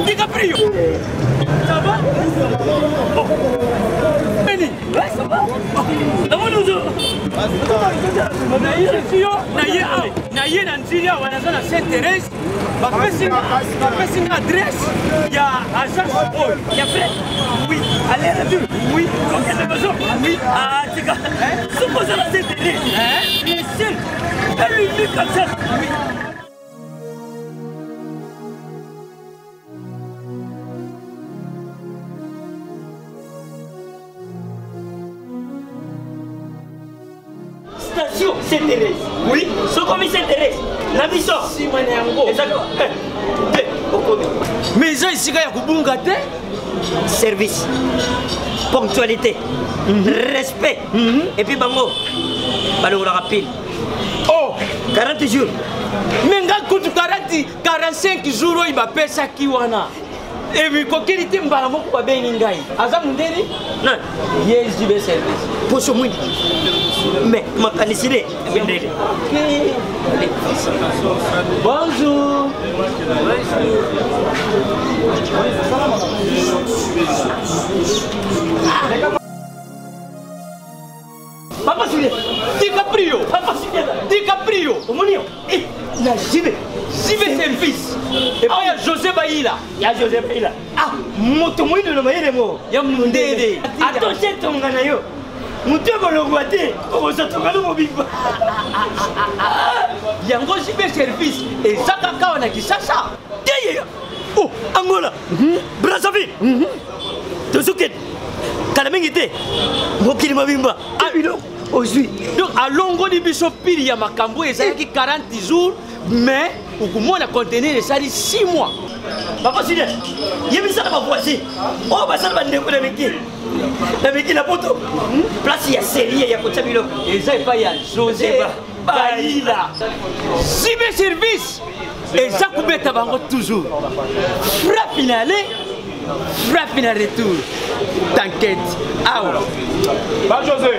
DiCaprio. Ça va? Oh. Benny. Ouais, ça va? naye na nzili awa naza na Sainte-Thérèse bapesi nga adresse ya agence oyo ya fait oui allez la vue oui donc elle a besoin oui ah tika supposé la Sainte-Thérèse bien sûr elle lui dit comme ça oui. Station Sainte-Thérèse. Oui. Ce qu'on Sainte-Thérèse. La mission. Si Maniango. Exactement. Mais ça ici il y a Kubunga te. Service. Ponctualité. Respect. Et puis bango. Balo la rapide. Oh, 40 jours. Mais nga kutu 45 jours il va payer ça qui wana. Et puis kokilité mbala moko ba bengi ngai. Aza mundeni? Non. Yes, je vais service. Pour ce monde. Mais ma canicile bonjour. Papa Julien, DiCaprio, Papa Julien, DiCaprio, Omonio, et la JB service. Et puis il y a José Baïla. Il y a José Baïla. Ah, moto moi de le maïle mo. Il y a Mundede. Attention ton ganayo. Mutu bolongwate, on se trouve dans mon bimba. Yango jibe service et Zakaka on a qui ça. Oh, Angola. Brazzaville. Tosuket. Kalamengite. Mokili mabimba. Ah, aujourd'hui. Donc à longo di biso pili ya makambo ezaki 40 jours mais okumona contenir ça 6 mois. Papa Sylvain, il y a mis ça dans ma voici. Oh, bah ça va me décoller avec qui? Avec qui la photo? Place, il y a série, il y a côté Milo. Et ça, il y a José Baïla. Si mes services, et ça, vous mettez avant toujours. Frappe finale, frappe finale retour. T'inquiète. Ah ouais. Bah, José.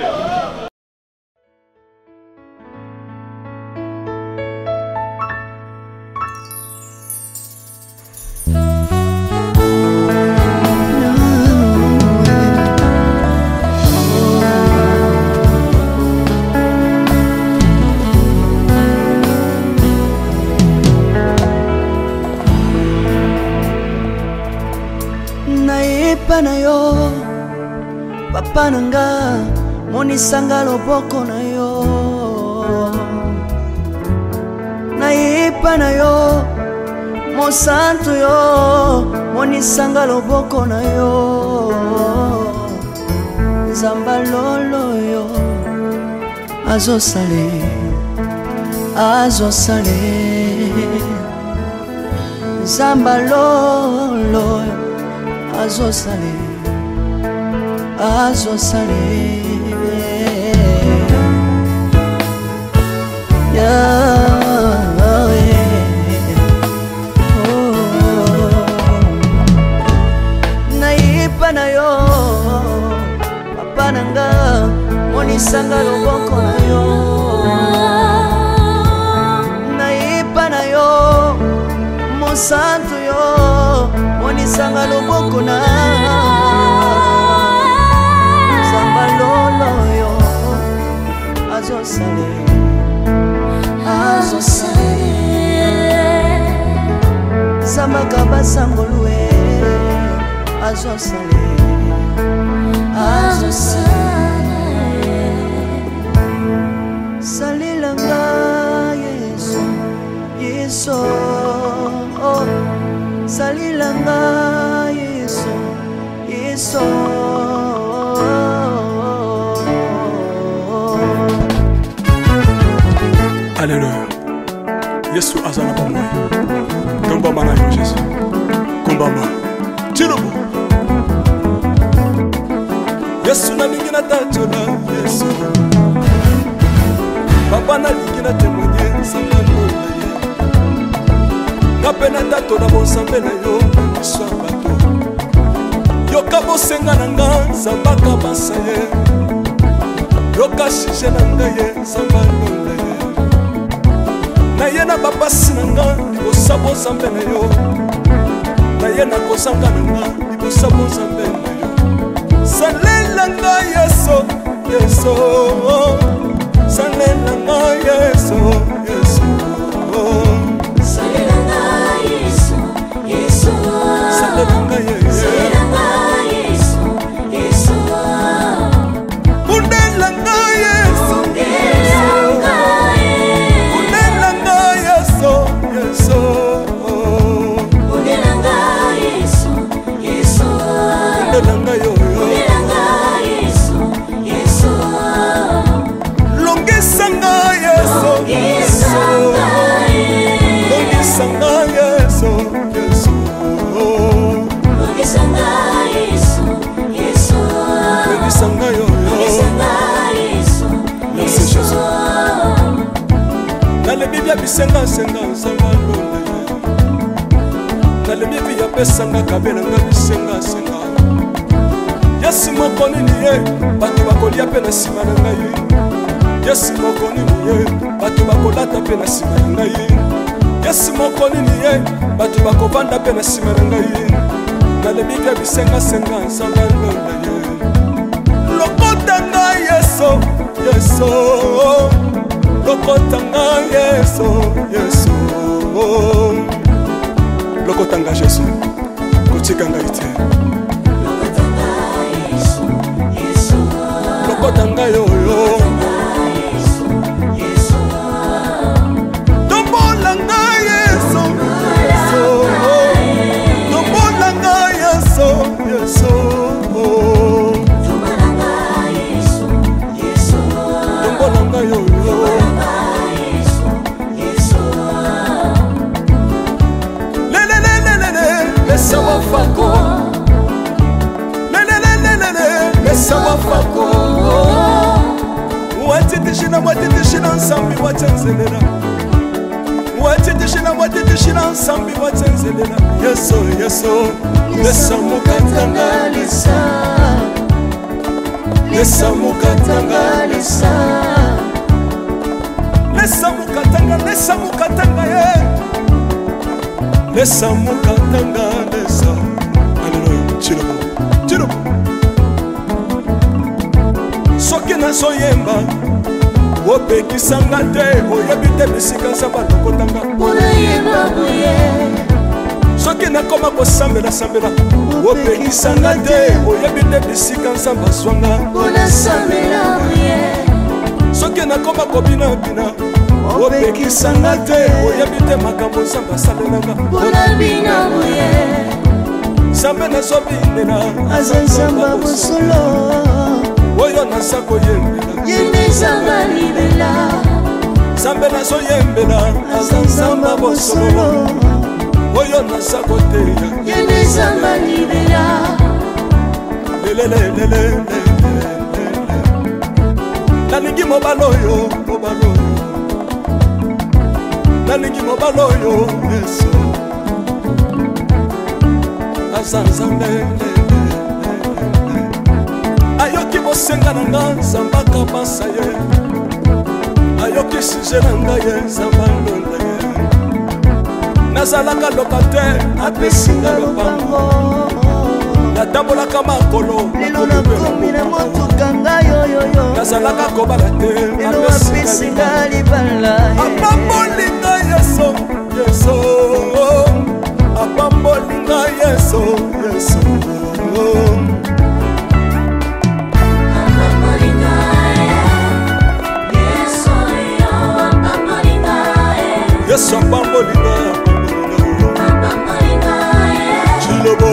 Na yo papa nanga monisanga loboko na yo nayepa na yo mosantu yo monisanga loboko na yo nzamba lolo yo azosale nzamba lolo azosale nayipa na yo papa nanga monisanga loboko na yo nayipa na yo mosantu yo monisanga loboko na nzamba lolo yo azosale nzamba kaba asangolue azosale salilanga yesu yesu salilanga yesu yesu Alléluia. Yesu azana ba moi. Tomba mana yo Jésus. Kombamba. Tirobo. Yesu na lingi na tachola Yesu. Papa na lingi na témoigner sangano na ye. Kapena tato na bonsambe na yo so bato. Yoka bosenga na nga sambaka basaye. Yoka shije na nga ye sambano na ye. Na ye na bapasi na nga libosa bonsambe na yo. Na ye na kosanga na nga libosa bonsambe na yo. Salela nga yeso yeso. Salela nga yeso yeso. Salela nga yeso yeso. Salela nga yeso. Salela nga yeso yeso. Kundela nga yeso yeso. Kundela nga yeso yeso. Kundela nga yeso yeso. Kundela nga yo. Longisanga yeso yeso. Longisanga yeso yeso. Longisanga yeso yeso. Longisanga yo. Longisanga yeso yeso. Nale bibia bisenga senga sanga lona. Nale bibia pesanga kabela nga bisenga senga. Yesu moko nini ye bato bakolia pe na sima na ngai. Yesu moko nini ye bato bakolata pe na sima na ngai. Yesu moko nini ye bato bakovanda pe na sima na ngai. Nalebika bisenga senga nsanga londa ye. Lokota nga yeso yeso. Lokota nga yeso yeso. Lokota nga Jésus kotika nga ite. Lokota nga yo yo. Tombola nga yeso yeso. Tombola nga yeso yeso. Tombola nga yeso yeso. Tombola nga yo yo. Mesa wafako. Mesa wafako. Watitishina nsambi watenzelela. Watitishina nsambi watenzelela. Yeso yeso. Lesa mukatanga lisa. Lesa mukatanga lisa. Lesa mukatanga ye. Lesa mukatanga lesa. Alléluia. Chirobo. Chirobo. Soki nazoyemba opekisanga te oyebi te bisika nzambe alokotanga unayemba boye. Soki nakoma kosambela sambela opekisanga te oyebi te bisika nzambe azwanga unasambela boye. Soki nakoma kobina bina opekisanga te oyebi te makambo nzambe asalelanga unabina boye. nzambe nazobinela aza nzambe bosolo oyo naza koyembela yende nzambe libela. nzambe nazoyembela aza nzambe bosolo oyo naza koteya yende nzambe libela. lelelelele nalingi mobala oyo nalingi mobala oyo yesu aza nzambe ayoki bosenga na nga nzambe akabasa ye ayoki suje na nga ye nzambe alonda ye nazalaka lokatere apesinga lopango natambolaka makolo lelo nakomi na motuka ngai oyoyo nazalaka kobala te lelo apesinga libala apambolinga yeso yeso apambolinga yeso yeso yeso bambolinga chilobo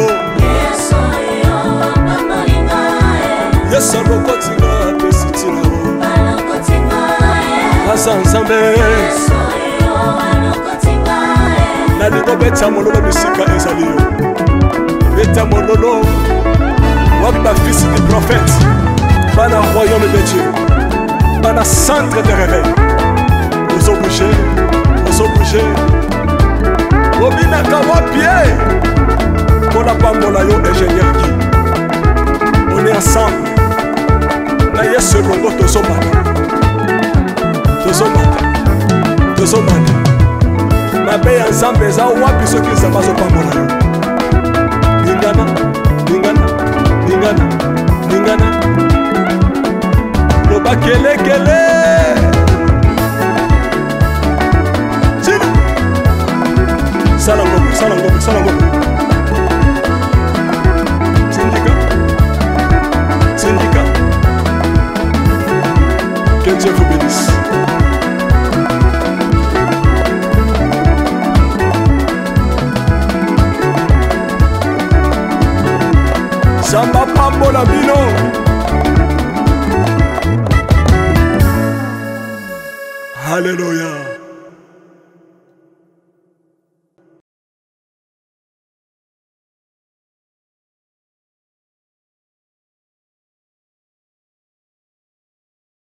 yeso lokotinga pesitino asa nzambe nalingo beta mololo bisika ezali yo beta mololo wapi bafisi des prophètes bana royaume de Dieu bana centre de réveil ozobouge obinaka wapie mpona pambola yo ingénieur Guy on est ensemble na yesu elongo tozomanda mabe ya nzambe eza wapi soki nzambe azopambola yo lingana loba kelekele tina sala ngombe syndicat que Dieu vous bénisse. Samba pambola bino. Alléluia.